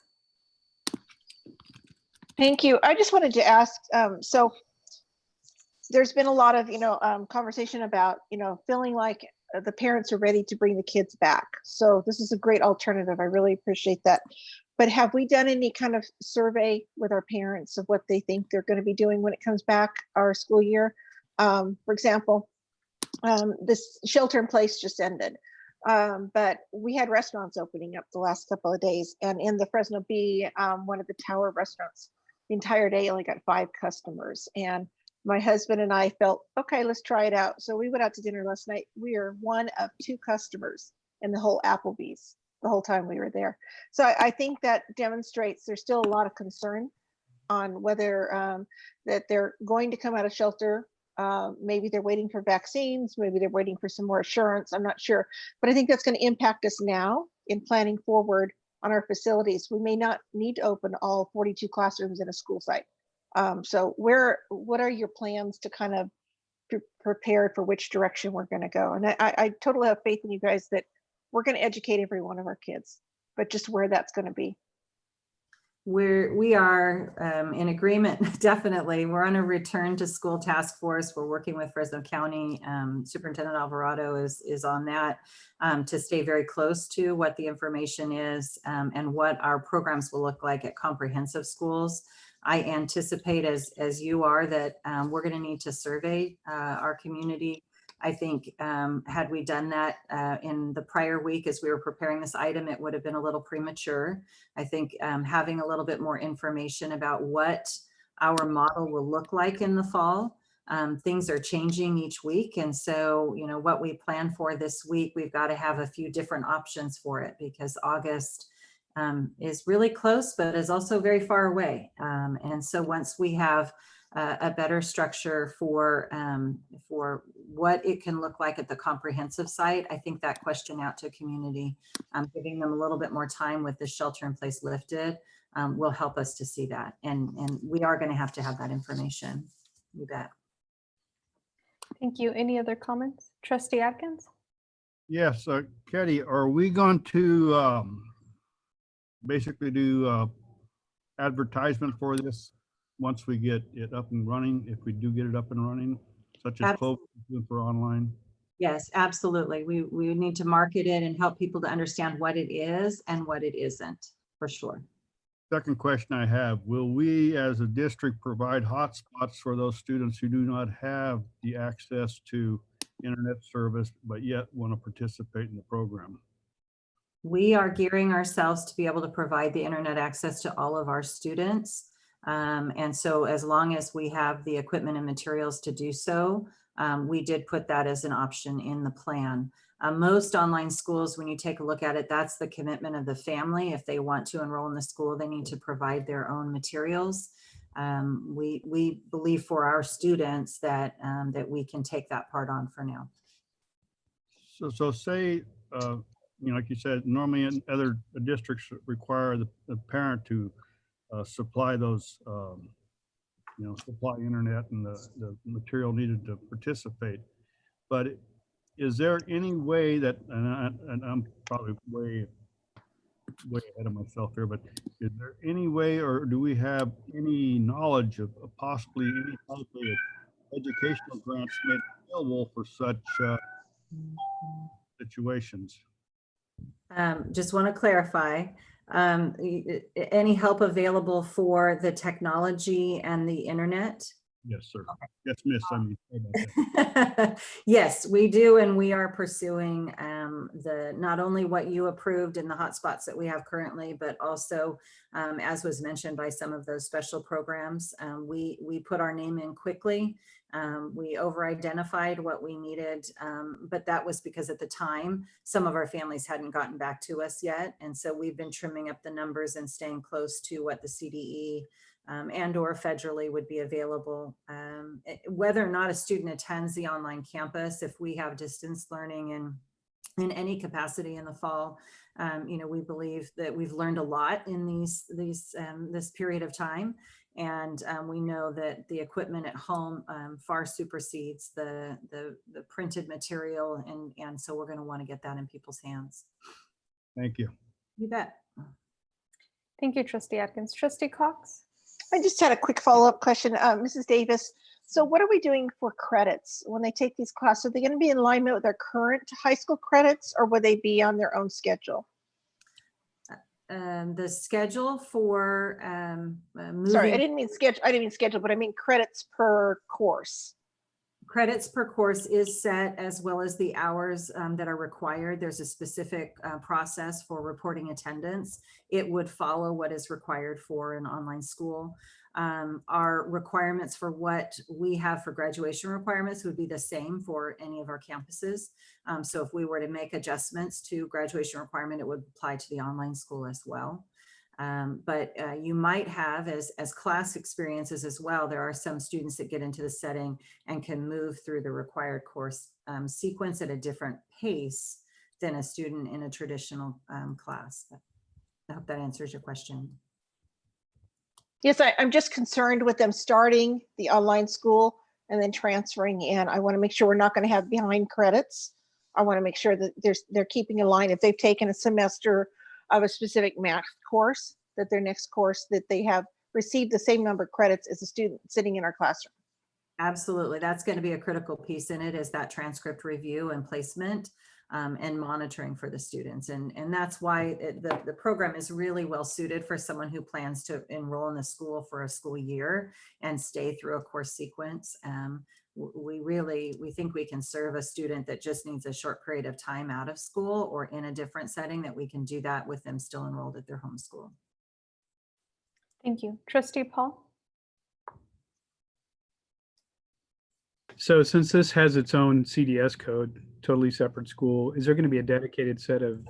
Thank you. I just wanted to ask, so there's been a lot of, conversation about, feeling like the parents are ready to bring the kids back. So this is a great alternative. I really appreciate that. But have we done any kind of survey with our parents of what they think they're going to be doing when it comes back our school year? For example, this shelter in place just ended, but we had restaurants opening up the last couple of days, and in the Fresno Bee, one of the tower restaurants, the entire day only got 5 customers, and my husband and I felt, okay, let's try it out. So we went out to dinner last night. We are one of 2 customers in the whole Applebee's the whole time we were there. So I think that demonstrates there's still a lot of concern on whether that they're going to come out of shelter. Maybe they're waiting for vaccines, maybe they're waiting for some more assurance, I'm not sure. But I think that's going to impact us now in planning forward on our facilities. We may not need to open all 42 classrooms in a school site. So what are your plans to kind of prepare for which direction we're going to go? And I totally have faith in you guys that we're going to educate every one of our kids, but just where that's going to be. We are in agreement, definitely. We're on a return to school task force. We're working with Fresno County. Superintendent Alvarado is on that to stay very close to what the information is and what our programs will look like at comprehensive schools. I anticipate, as you are, that we're going to need to survey our community. I think had we done that in the prior week as we were preparing this item, it would have been a little premature. I think having a little bit more information about what our model will look like in the fall. Things are changing each week. And so, what we plan for this week, we've got to have a few different options for it because August is really close, but is also very far away. And so once we have a better structure for what it can look like at the comprehensive site, I think that question out to community, giving them a little bit more time with the shelter in place lifted will help us to see that. And we are going to have that information. You bet. Thank you. Any other comments? Trustee Atkins? Yes, Katie, are we going to basically do advertisement for this once we get it up and running, if we do get it up and running, such as closing for online? Yes, absolutely. We need to market it and help people to understand what it is and what it isn't, for sure. Second question I have, will we as a district provide hotspots for those students who do not have the access to internet service, but yet want to participate in the program? We are gearing ourselves to be able to provide the internet access to all of our students. And so as long as we have the equipment and materials to do so, we did put that as an option in the plan. Most online schools, when you take a look at it, that's the commitment of the family. If they want to enroll in the school, they need to provide their own materials. We believe for our students that, that we can take that part on for now. So say, like you said, normally in other districts require the parent to supply those, supply internet and the material needed to participate. But is there any way that, and I'm probably way ahead of myself here, but is there any way, or do we have any knowledge of possibly any type of educational grants made available for such situations? Just want to clarify, any help available for the technology and the internet? Yes, sir. Yes, miss. I mean, sorry about that. Yes, we do. And we are pursuing not only what you approved in the hotspots that we have currently, but also, as was mentioned by some of those special programs, we put our name in quickly. We over-identified what we needed, but that was because at the time, some of our families hadn't gotten back to us yet. And so we've been trimming up the numbers and staying close to what the CDE and or federally would be available. Whether or not a student attends the online campus, if we have distance learning in any capacity in the fall, we believe that we've learned a lot in this period of time. And we know that the equipment at home far supersedes the printed material. And so we're going to want to get that in people's hands. Thank you. You bet. Thank you, Trustee Atkins. Trustee Cox? I just had a quick follow-up question, Mrs. Davis. So what are we doing for credits when they take these classes? Are they going to be in alignment with their current high school credits, or will they be on their own schedule? The schedule for Sorry, I didn't mean schedule, but I mean credits per course. Credits per course is set, as well as the hours that are required. There's a specific process for reporting attendance. It would follow what is required for an online school. Our requirements for what we have for graduation requirements would be the same for any of our campuses. So if we were to make adjustments to graduation requirement, it would apply to the online school as well. But you might have as class experiences as well. There are some students that get into the setting and can move through the required course sequence at a different pace than a student in a traditional class. I hope that answers your question. Yes, I'm just concerned with them starting the online school and then transferring in. I want to make sure we're not going to have behind credits. I want to make sure that they're keeping in line. If they've taken a semester of a specific math course, that their next course, that they have received the same number of credits as a student sitting in our classroom. Absolutely. That's going to be a critical piece in it, is that transcript review and placement and monitoring for the students. And that's why the program is really well suited for someone who plans to enroll in the school for a school year and stay through a course sequence. We think we can serve a student that just needs a short period of time out of school or in a different setting, that we can do that with them still enrolled at their home school. Thank you. Trustee Paul? So since this has its own CDS code, totally separate school, is there going to be a dedicated set of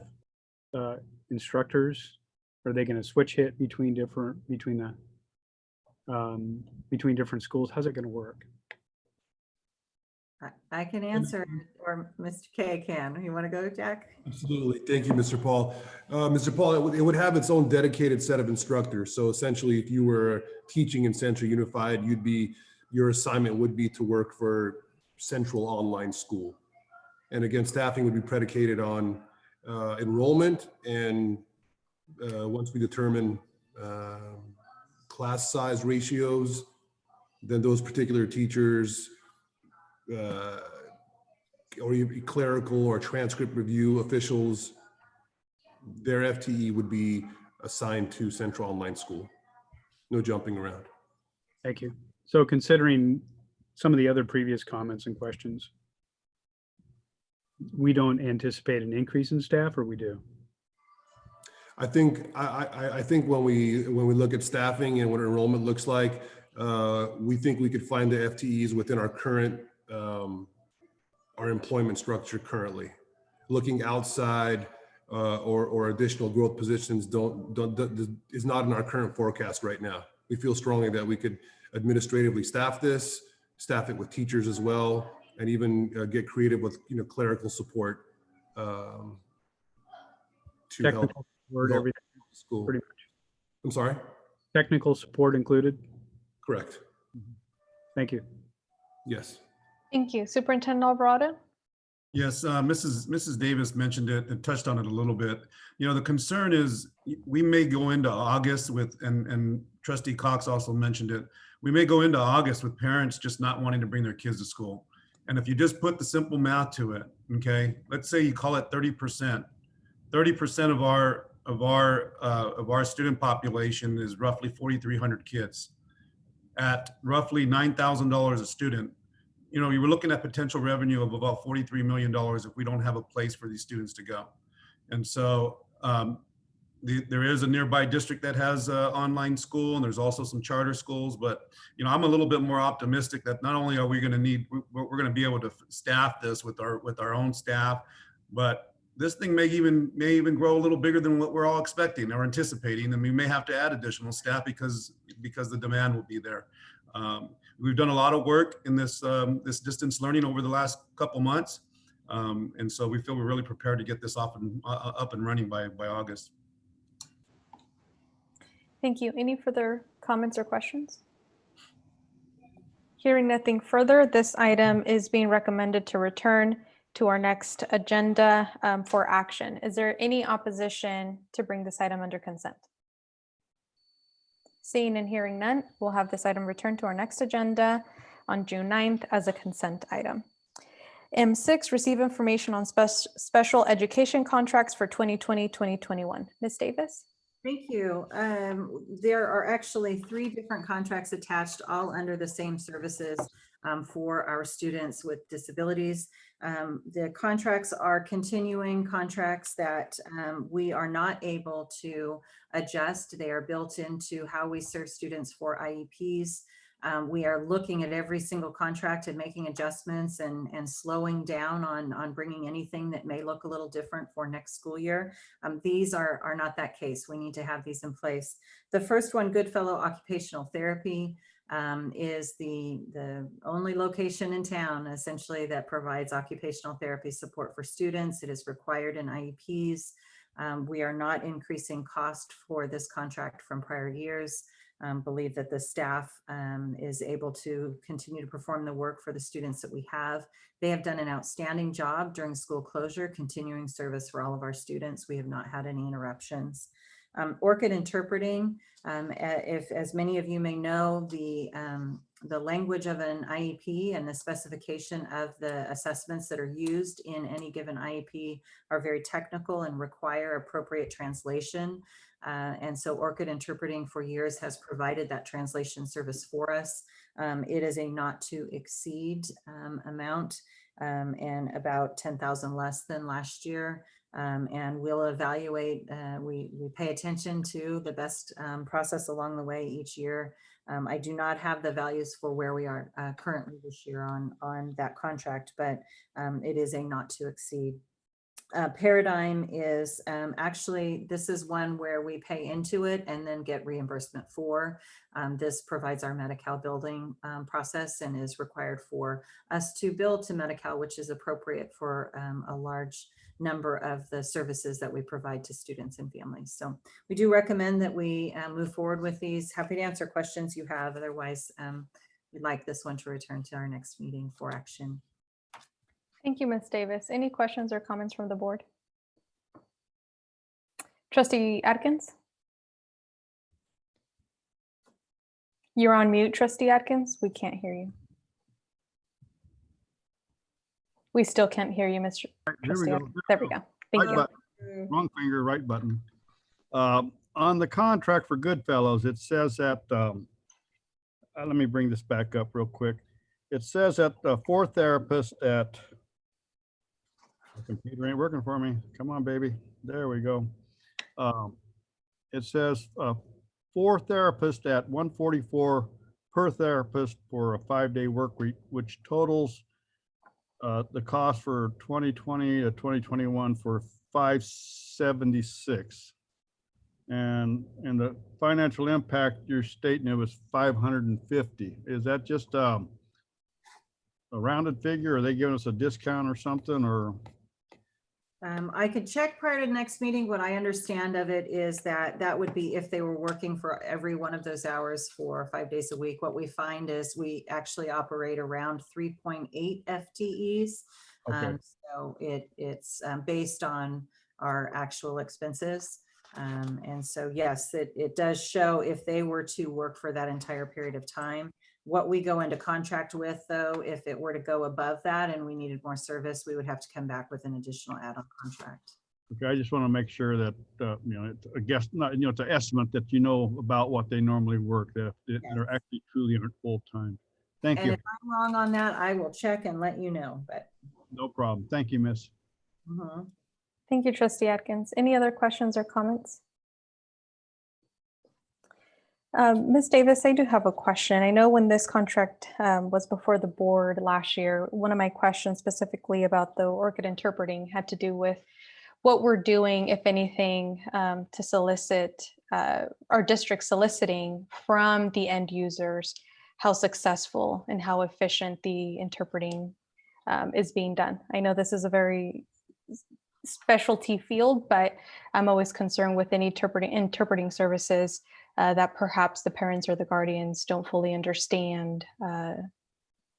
instructors? Are they going to switch hit between different schools? How's it going to work? I can answer, or Mr. K can. You want to go, Jack? Absolutely. Thank you, Mr. Paul. Mr. Paul, it would have its own dedicated set of instructors. So essentially, if you were teaching in Central Unified, your assignment would be to work for Central Online School. And again, staffing would be predicated on enrollment. And once we determine class size ratios, then those particular teachers or even clerical or transcript review officials, their FTE would be assigned to Central Online School. No jumping around. Thank you. So considering some of the other previous comments and questions, we don't anticipate an increase in staff, or we do? I think when we look at staffing and what enrollment looks like, we think we could find the FTEs within our current our employment structure currently. Looking outside or additional growth positions is not in our current forecast right now. We feel strongly that we could administratively staff this, staff it with teachers as well, and even get creative with clerical support to Technical support, everything, school. pretty much. I'm sorry? Technical support included? Correct. Thank you. Yes. Thank you. Superintendent Alvarado? Yes, Mrs. Davis mentioned it and touched on it a little bit. The concern is we may go into August with, and Trustee Cox also mentioned it, we may go into August with parents just not wanting to bring their kids to school. And if you just put the simple math to it, okay, let's say you call it 30%. 30% of our student population is roughly 4,300 kids at roughly $9,000 a student. You were looking at potential revenue of about $43 million if we don't have a place for these students to go. And so there is a nearby district that has online school, and there's also some charter schools. But I'm a little bit more optimistic that not only are we going to we're going to be able to staff this with our own staff, but this thing may even grow a little bigger than what we're all expecting or anticipating, and we may have to add additional staff because the demand will be there. We've done a lot of work in this distance learning over the last couple months, and so we feel we're really prepared to get this up and running by August. Thank you. Any further comments or questions? Hearing nothing further, this item is being recommended to return to our next agenda for action. Is there any opposition to bring this item under consent? Seeing and hearing none, we'll have this item returned to our next agenda on June 9th as a consent item. M6, receive information on special education contracts for 2020-2021. Ms. Davis? Thank you. There are actually 3 different contracts attached, all under the same services for our students with disabilities. The contracts are continuing contracts that we are not able to adjust. They are built into how we serve students for IEPs. We are looking at every single contract and making adjustments and slowing down on bringing anything that may look a little different for next school year. These are not that case. We need to have these in place. The first one, Goodfellow Occupational Therapy, is the only location in town essentially that provides occupational therapy support for students. It is required in IEPs. We are not increasing cost for this contract from prior years. Believe that the staff is able to continue to perform the work for the students that we have. They have done an outstanding job during school closure, continuing service for all of our students. We have not had any interruptions. Orchid Interpreting, if as many of you may know, the language of an IEP and the specification of the assessments that are used in any given IEP are very technical and require appropriate translation. And so Orchid Interpreting for years has provided that translation service for us. It is a not to exceed amount and about 10,000 less than last year. And we'll evaluate, we pay attention to the best process along the way each year. I do not have the values for where we are currently this year on that contract, but it is a not to exceed. Paradigm is actually, this is one where we pay into it and then get reimbursement for. This provides our Medi-Cal building process and is required for us to bill to Medi-Cal, which is appropriate for a large number of the services that we provide to students and families. So we do recommend that we move forward with these. Happy to answer questions you have. Otherwise, we'd like this one to return to our next meeting for action. Thank you, Ms. Davis. Any questions or comments from the board? Trustee Atkins? You're on mute, Trustee Atkins. We can't hear you. We still can't hear you, Mr. There we Trustee. go. There we go. Thank Right you. button. Wrong finger, right button. On the contract for Goodfellows, it says that, let me bring this back up real quick. It says that the 4 therapists at, the computer ain't working for me. Come on, baby. There we go. It says 4 therapists at $144 per therapist for a 5-day work week, which totals the cost for 2020 to 2021 for $576. And the financial impact you're stating it was $550. Is that just a rounded figure? Are they giving us a discount or something, or? I could check prior to next meeting. What I understand of it is that that would be if they were working for every one of those hours for 5 days a week. What we find is we actually operate around 3.8 FTEs. Okay. So it's based on our actual expenses. And so, yes, it does show if they were to work for that entire period of time. What we go into contract with, though, if it were to go above that and we needed more service, we would have to come back with an additional add-on contract. Okay, I just want to make sure that, it's a guess, not, it's an estimate that you know about what they normally work, that they're actually truly in it full time. Thank And you. if I'm wrong on that, I will check and let you know, but. No problem. Thank you, Miss. Thank you, Trustee Atkins. Any other questions or comments? Ms. Davis, I do have a question. I know when this contract was before the board last year, one of my questions specifically about the ORCID interpreting had to do with what we're doing, if anything, to solicit our district soliciting from the end users, how successful and how efficient the interpreting is being done. I know this is a very specialty field, but I'm always concerned with any interpreting services that perhaps the parents or the guardians don't fully understand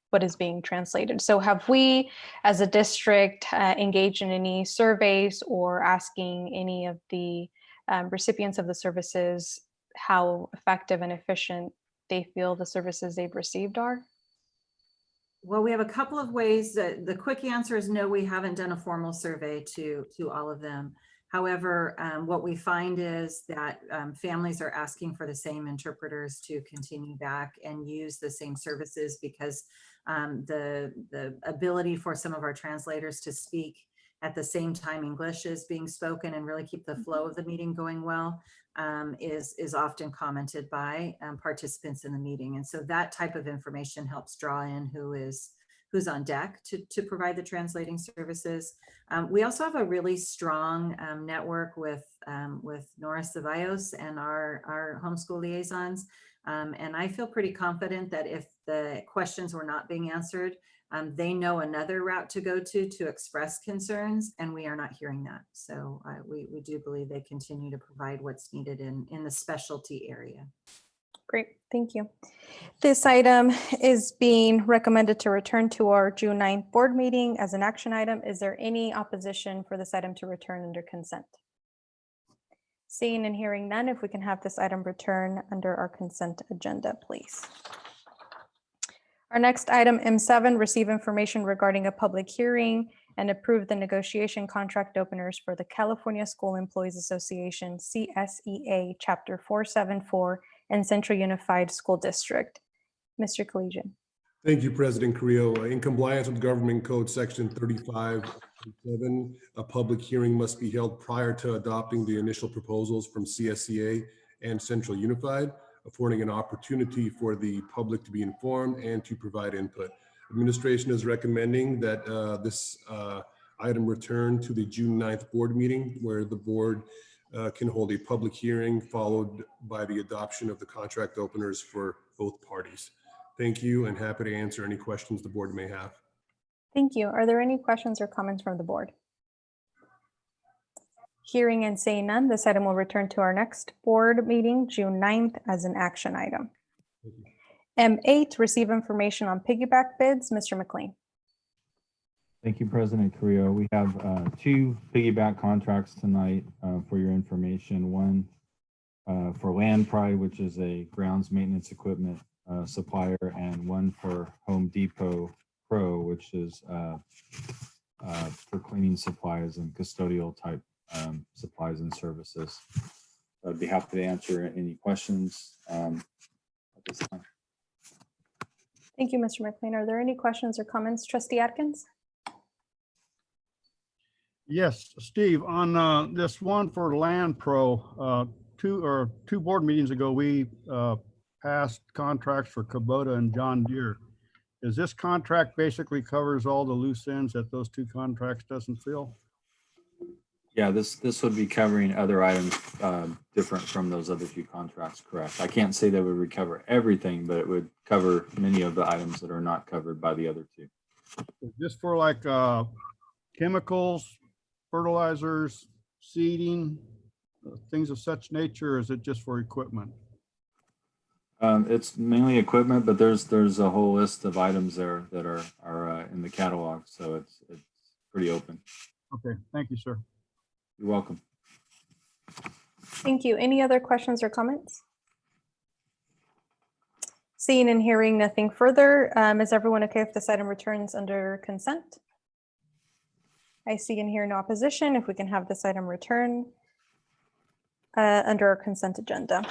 what is being translated. So have we, as a district, engaged in any surveys or asking any of the recipients of the services how effective and efficient they feel the services they've received are? Well, we have a couple of ways. The quick answer is no, we haven't done a formal survey to all of them. However, what we find is that families are asking for the same interpreters to continue back and use the same services because the ability for some of our translators to speak at the same time English is being spoken and really keep the flow of the meeting going well is often commented by participants in the meeting. And so that type of information helps draw in who's on deck to provide the translating services. We also have a really strong network with Nora Ceballos and our homeschool liaisons. And I feel pretty confident that if the questions were not being answered, they know another route to go to express concerns, and we are not hearing that. So we do believe they continue to provide what's needed in the specialty area. Great, thank you. This item is being recommended to return to our June 9th board meeting as an action item. Is there any opposition for this item to return under consent? Seeing and hearing none, if we can have this item return under our consent agenda, please. Our next item, M7, receive information regarding a public hearing and approve the negotiation contract openers for the California School Employees Association, CSEA, Chapter 474 and Central Unified School District. Mr. Collegian. Thank you, President Carrillo. In compliance with Government Code Section 35.7, a public hearing must be held prior to adopting the initial proposals from CSEA and Central Unified, affording an opportunity for the public to be informed and to provide input. Administration is recommending that this item return to the June 9th board meeting, where the board can hold a public hearing followed by the adoption of the contract openers for both parties. Thank you, and happy to answer any questions the board may have. Thank you. Are there any questions or comments from the board? Hearing and seeing none, this item will return to our next board meeting, June 9th, as an action item. M8, receive information on piggyback bids. Mr. McLean. Thank you, President Carrillo. We have 2 piggyback contracts tonight for your information. One for Land Pride, which is a grounds maintenance equipment supplier, and one for Home Depot Pro, which is for cleaning supplies and custodial type supplies and services. I'd be happy to answer any questions at this time. Thank you, Mr. McLean. Are there any questions or comments? Trustee Atkins? Yes, Steve, on this one for Land Pro, two board meetings ago, we passed contracts for Kubota and John Deere. Is this contract basically covers all the loose ends that those two contracts doesn't fill? Yeah, this would be covering other items different from those other two contracts, correct? I can't say that would recover everything, but it would cover many of the items that are not covered by the other two. Is this for like chemicals, fertilizers, seeding, things of such nature, or is it just for equipment? It's mainly equipment, but there's a whole list of items there that are in the catalog, so it's pretty open. Okay, thank you, sir. You're welcome. Thank you. Any other questions or comments? Seeing and hearing nothing further, is everyone okay if this item returns under consent? I see and hear no opposition. If we can have this item return under our consent agenda.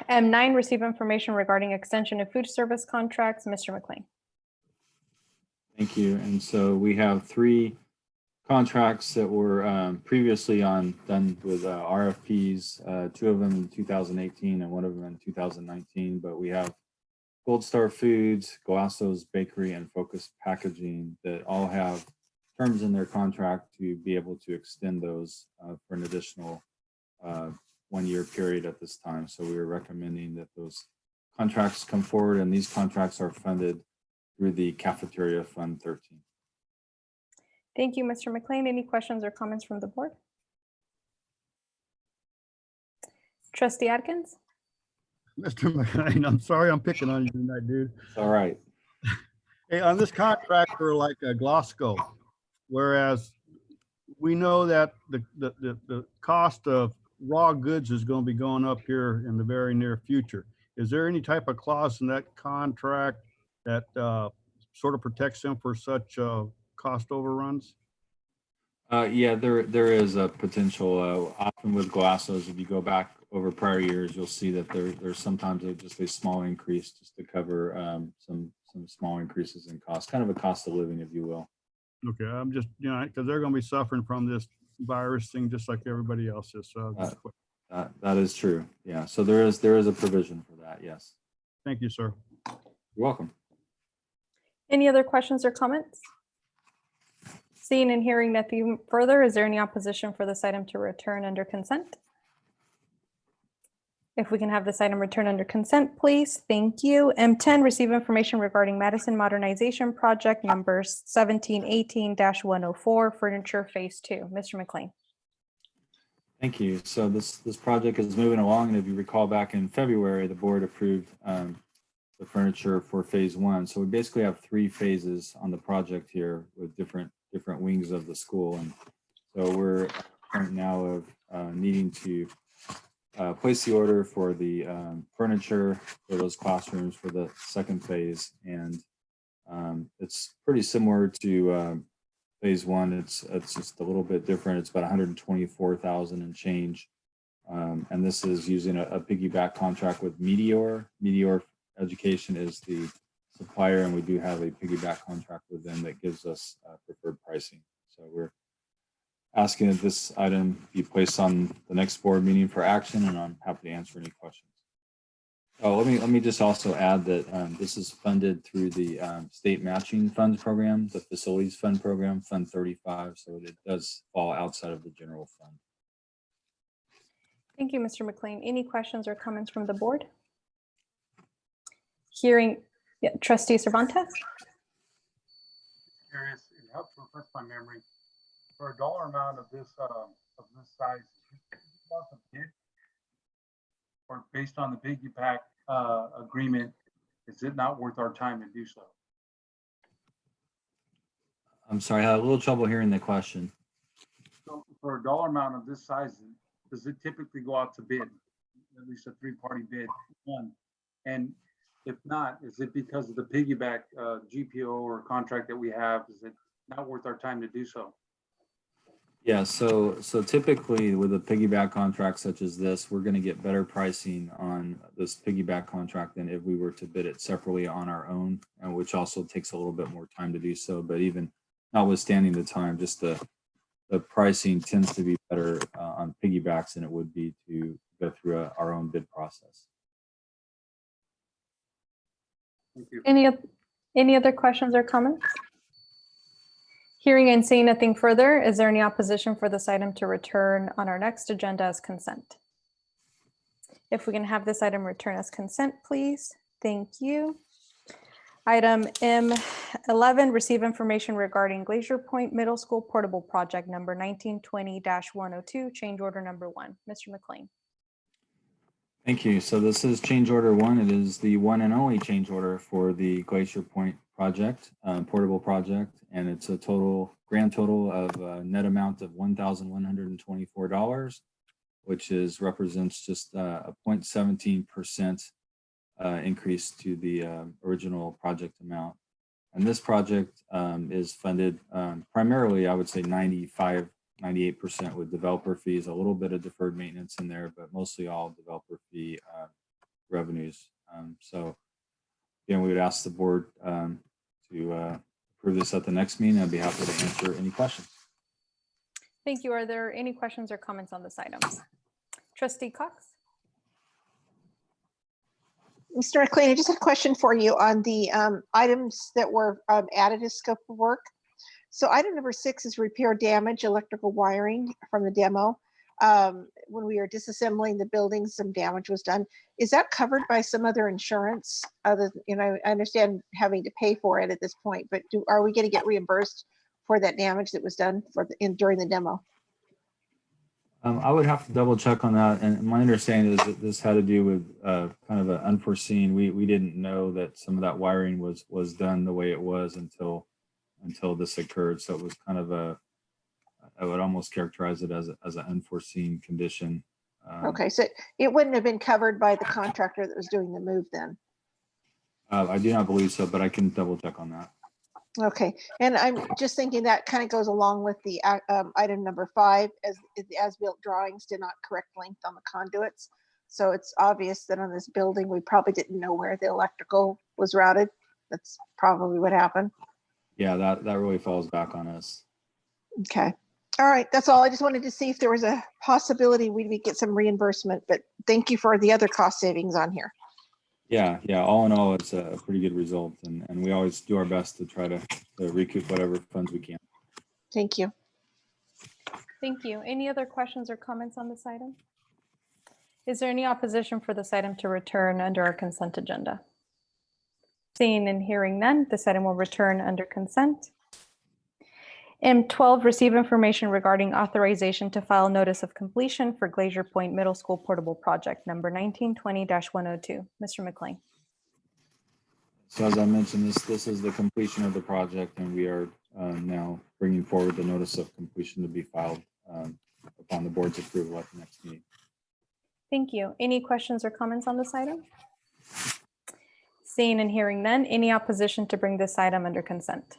M9, receive information regarding extension of food service contracts. Mr. McLean. Thank you. And so we have 3 contracts that were previously done with RFPs, 2 of them in 2018 and 1 of them in 2019. But we have Gold Star Foods, Glasso's Bakery, and Focus Packaging that all have terms in their contract to be able to extend those for an additional 1-year period at this time. So we are recommending that those contracts come forward, and these contracts are funded through the Cafeteria Fund 13. Thank you, Mr. McLean. Any questions or comments from the board? Trustee Atkins? Mr. McLean, I'm sorry I'm picking on you tonight, dude. It's all right. Hey, on this contract for like a Glasgow, whereas we know that the cost of raw goods is going to be going up here in the very near future. Is there any type of clause in that contract that sort of protects them for such cost overruns? Yeah, there is a potential. Often with Glassos, if you go back over prior years, you'll see that there's sometimes just a small increase just to cover some small increases in cost, kind of a cost of living, if you will. Okay, I'm just, because they're going to be suffering from this virus thing just like everybody else is. So that is true. Yeah, so there is a provision for that. Yes. Thank you, sir. You're welcome. Any other questions or comments? Seeing and hearing nothing further, is there any opposition for this item to return under consent? If we can have this item return under consent, please. Thank you. M10, receive information regarding Madison Modernization Project numbers 1718-104, Furniture Phase 2. Mr. McLean. Thank you. So this project is moving along, and if you recall back in February, the board approved the furniture for Phase 1. So we basically have 3 phases on the project here with different wings of the school, and so we're right now of needing to place the order for the furniture for those classrooms for the 2nd phase, and it's pretty similar to Phase 1. It's just a little bit different. It's about 124,000 and change, and this is using a piggyback contract with Meteor. Meteor Education is the supplier, and we do have a piggyback contract with them that gives us preferred pricing. So we're asking that this item be placed on the next board meeting for action, and I'm happy to answer any questions. Oh, let me just also add that this is funded through the state matching funds program, the facilities fund program, Fund 35. So it does fall outside of the general fund. Thank you, Mr. McLean. Any questions or comments from the board? Hearing, yeah, Trustee Cervantes. Curious, it helps refresh my memory. For a dollar amount of this size, or based on the piggyback agreement, is it not worth our time to do so? I'm sorry, I had a little trouble hearing the question. So for a dollar amount of this size, does it typically go out to bid, at least a 3-party bid? And If not, is it because of the piggyback GPO or contract that we have? Is it not worth our time to do so? Yeah, so typically with a piggyback contract such as this, we're going to get better pricing on this piggyback contract than if we were to bid it separately on our own, and which also takes a little bit more time to do so. But even notwithstanding the time, just the pricing tends to be better on piggybacks than it would be to go through our own bid process. Thank you. Any other questions or comments? Hearing and seeing nothing further, is there any opposition for this item to return on our next agenda as consent? If we can have this item return as consent, please. Thank you. Item M11, receive information regarding Glacier Point Middle School Portable Project number 1920-102, change order number 1. Mr. McLean. Thank you. So this is change order 1. It is the one and only change order for the Glacier Point project, portable project, and it's a grand total of a net amount of $1,124, which represents just a 0.17% increase to the original project amount. And this project is funded primarily, I would say 98% with developer fees, a little bit of deferred maintenance in there, but mostly all developer fee revenues. So again, we would ask the board to approve this at the next meeting. I'd be happy to answer any questions. Thank you. Are there any questions or comments on this item? Trustee Cox? Mr. McLean, I just had a question for you on the items that were added as scope of work. So item number 6 is repair damage electrical wiring from the demo. When we were disassembling the building, some damage was done. Is that covered by some other insurance? Other, I understand having to pay for it at this point, but are we going to get reimbursed for that damage that was done during the demo? I would have to double check on that. And my understanding is that this had to do with kind of an unforeseen. We didn't know that some of that wiring was done the way it was until this occurred. So it was kind of I would almost characterize it as an unforeseen condition. Okay, so it wouldn't have been covered by the contractor that was doing the move then? I do not believe so, but I can double check on that. Okay, and I'm just thinking that kind of goes along with the item number 5, as the as-built drawings did not correct length on the conduits. So it's obvious that on this building, we probably didn't know where the electrical was routed. That's probably what happened. Yeah, that really falls back on us. Okay. All right, that's all. I just wanted to see if there was a possibility we'd get some reimbursement, but thank you for the other cost savings on here. Yeah. All in all, it's a pretty good result, and we always do our best to try to recoup whatever funds we can. Thank you. Thank you. Any other questions or comments on this item? Is there any opposition for this item to return under our consent agenda? Seeing and hearing none, this item will return under consent. M12, receive information regarding authorization to file notice of completion for Glacier Point Middle School Portable Project number 1920-102. Mr. McLean. So as I mentioned, this is the completion of the project, and we are now bringing forward the notice of completion to be filed upon the board's approval at the next meeting. Thank you. Any questions or comments on this item? Seeing and hearing none, any opposition to bring this item under consent?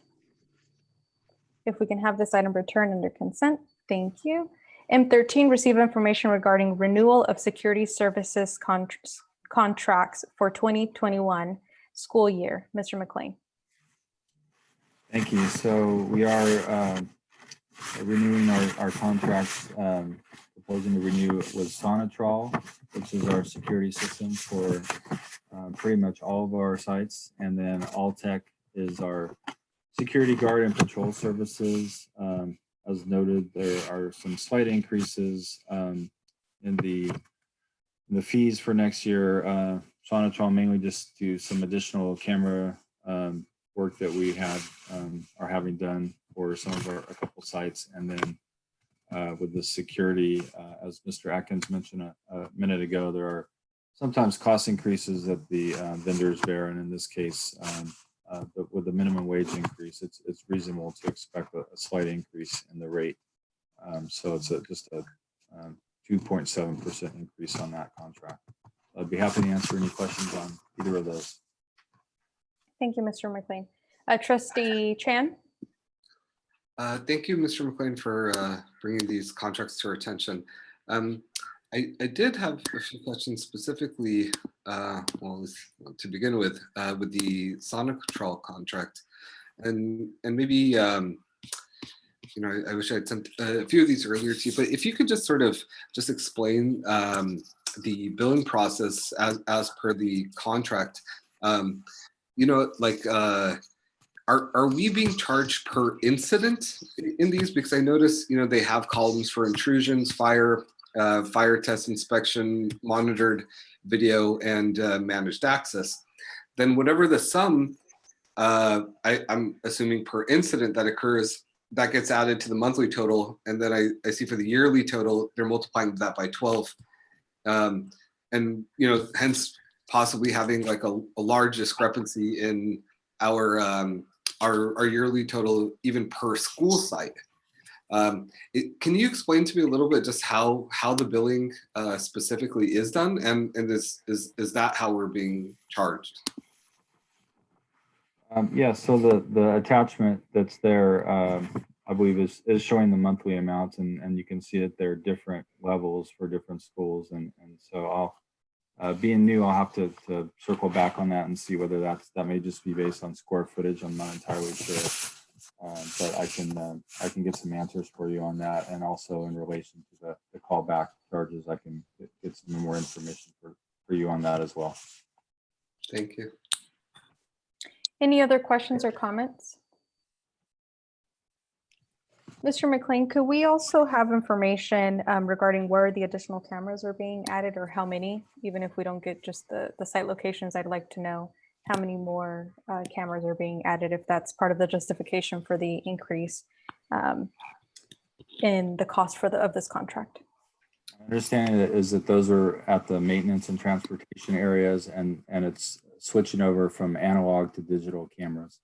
If we can have this item return under consent, thank you. M13, receive information regarding renewal of security services contracts for 2021 school year. Mr. McLean. Thank you. So we are renewing our contracts, proposing to renew with Sonatrol, which is our security system for pretty much all of our sites. And then Alltech is our security guard and patrol services. As noted, there are some slight increases in the fees for next year. Sonatrol mainly just do some additional camera work that we are having done for some of a couple sites. And then with the security, as Mr. Atkins mentioned a minute ago, there are sometimes cost increases that the vendors bear. And in this case, with the minimum wage increase, it's reasonable to expect a slight increase in the rate. So it's just a 2.7% increase on that contract. I'd be happy to answer any questions on either of those. Thank you, Mr. McLean. Trustee Chan? Thank you, Mr. McLean, for bringing these contracts to our attention. I did have a few questions specifically, well, to begin with the Sonatrol contract. And maybe, you know, I wish I had sent a few of these earlier to you, but if you could just sort of just explain the billing process as per the contract, you know, like, are we being charged per incident in these? Because I notice, you know, they have columns for intrusions, fire test, inspection, monitored video, and managed access. Then whatever the sum, I'm assuming per incident that occurs, that gets added to the monthly total. And then I see for the yearly total, they're multiplying that by 12. And, you know, hence possibly having like a large discrepancy in our yearly total, even per school site. Can you explain to me a little bit just how the billing specifically is done, and is that how we're being charged? Yeah, so the attachment that's there, I believe is showing the monthly amounts, and you can see that there are different levels for different schools, and so I'll being new, I'll have to circle back on that and see whether that may just be based on square footage. I'm not entirely sure, but I can get some answers for you on that, and also in relation to the callback charges, I can get some more information for you on that as well. Thank you. Any other questions or comments? Mr. McLean, could we also have information regarding where the additional cameras are being added, or how many? Even if we don't get just the site locations, I'd like to know how many more cameras are being added, if that's part of the justification for the increase in the cost of this contract. My understanding is that those are at the maintenance and transportation areas, and it's switching over from analog to digital cameras.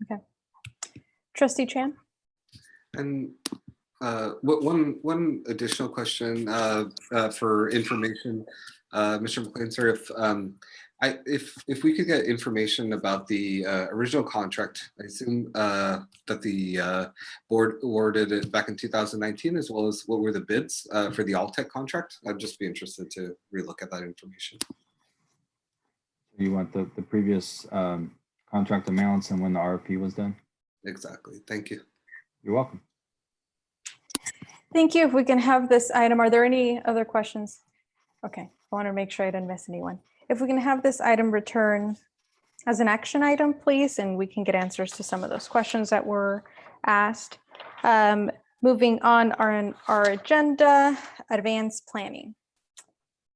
Okay. Trustee Chan? And one additional question for information, Mr. McLean, sir, if we could get information about the original contract, I assume that the board awarded it back in 2019, as well as what were the bids for the Alltech contract. I'd just be interested to relook at that information. You want the previous contract amounts and when the RFP was done? Exactly. Thank you. You're welcome. Thank you. If we can have this item, are there any other questions? Okay, I want to make sure I didn't miss anyone. If we can have this item return as an action item, please, and we can get answers to some of those questions that were asked. Moving on our agenda, advanced planning.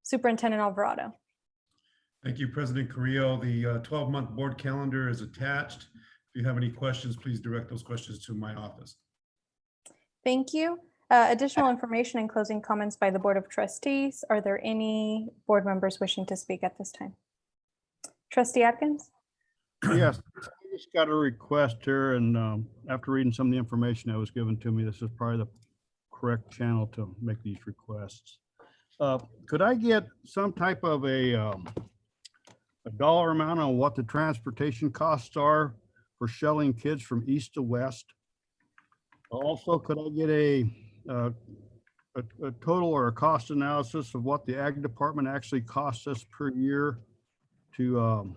Superintendent Alvarado. Thank you, President Carrillo. The 12-month board calendar is attached. If you have any questions, please direct those questions to my office. Thank you. Additional information and closing comments by the Board of Trustees. Are there any board members wishing to speak at this time? Trustee Atkins? Yes, I just got a request here, and after reading some of the information that was given to me, this is probably the correct channel to make these requests. Could I get some type of a dollar amount on what the transportation costs are for shelling kids from east to west? Also, could I get a total or a cost analysis of what the ag department actually costs us per year to,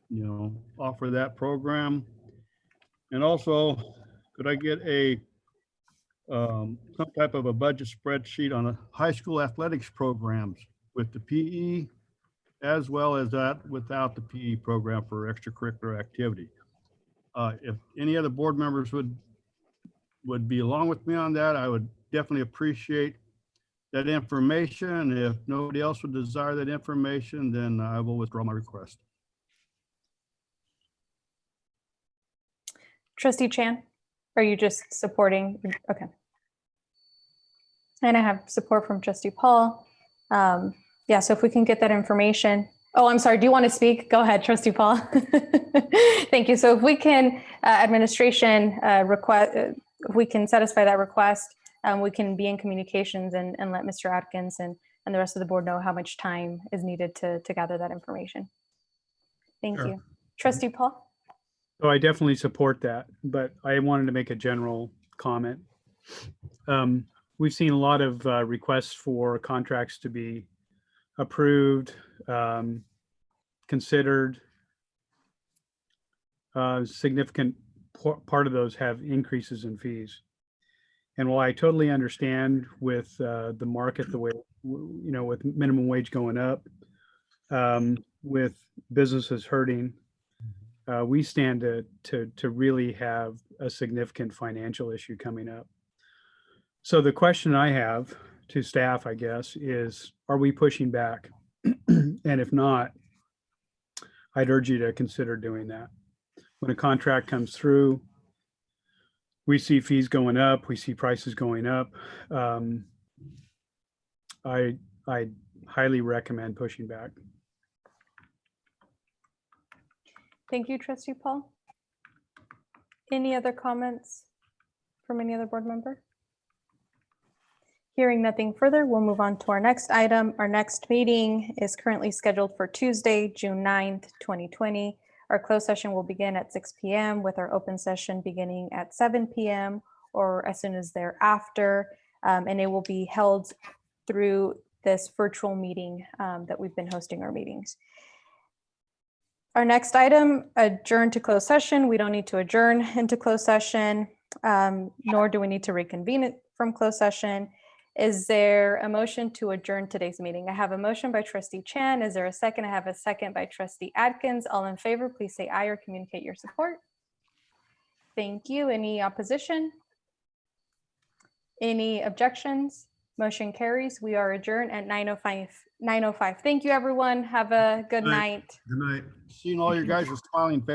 you know, offer that program? And also, could I get a some type of a budget spreadsheet on a high school athletics programs with the PE, as well as that without the PE program for extracurricular activity? If any other board members would be along with me on that, I would definitely appreciate that information. If nobody else would desire that information, then I will withdraw my request. Trustee Chan, are you just supporting? Okay. And I have support from Trustee Paul. Yeah, so if we can get that information. Oh, I'm sorry. Do you want to speak? Go ahead, Trustee Paul. Thank you. So if we can, administration request, if we can satisfy that request, we can be in communications and let Mr. Atkins and the rest of the board know how much time is needed to gather that information. Thank Sure. you. Trustee Paul? So I definitely support that, but I wanted to make a general comment. We've seen a lot of requests for contracts to be approved, considered. Significant part of those have increases in fees. And while I totally understand with the market, the way, with minimum wage going up, with businesses hurting, we stand to really have a significant financial issue coming up. So the question I have to staff, I guess, is, are we pushing back? And if not, I'd urge you to consider doing that. When a contract comes through, we see fees going up, we see prices going up. I highly recommend pushing back. Thank you, Trustee Paul. Any other comments from any other board member? Hearing nothing further, we'll move on to our next item. Our next meeting is currently scheduled for Tuesday, June 9th, 2020. Our closed session will begin at 6 p.m. with our open session beginning at 7 p.m. or as soon as thereafter. And it will be held through this virtual meeting that we've been hosting our meetings. Our next item, adjourn to closed session. We don't need to adjourn into closed session, nor do we need to reconvene it from closed session. Is there a motion to adjourn today's meeting? I have a motion by Trustee Chan. Is there a second? I have a second by Trustee Atkins. All in favor, please say aye or communicate your support. Thank you. Any opposition? Any objections? Motion carries. We are adjourned at 9:05. Thank you, everyone. Have a good night. Good night. Seeing all your guys are smiling faces.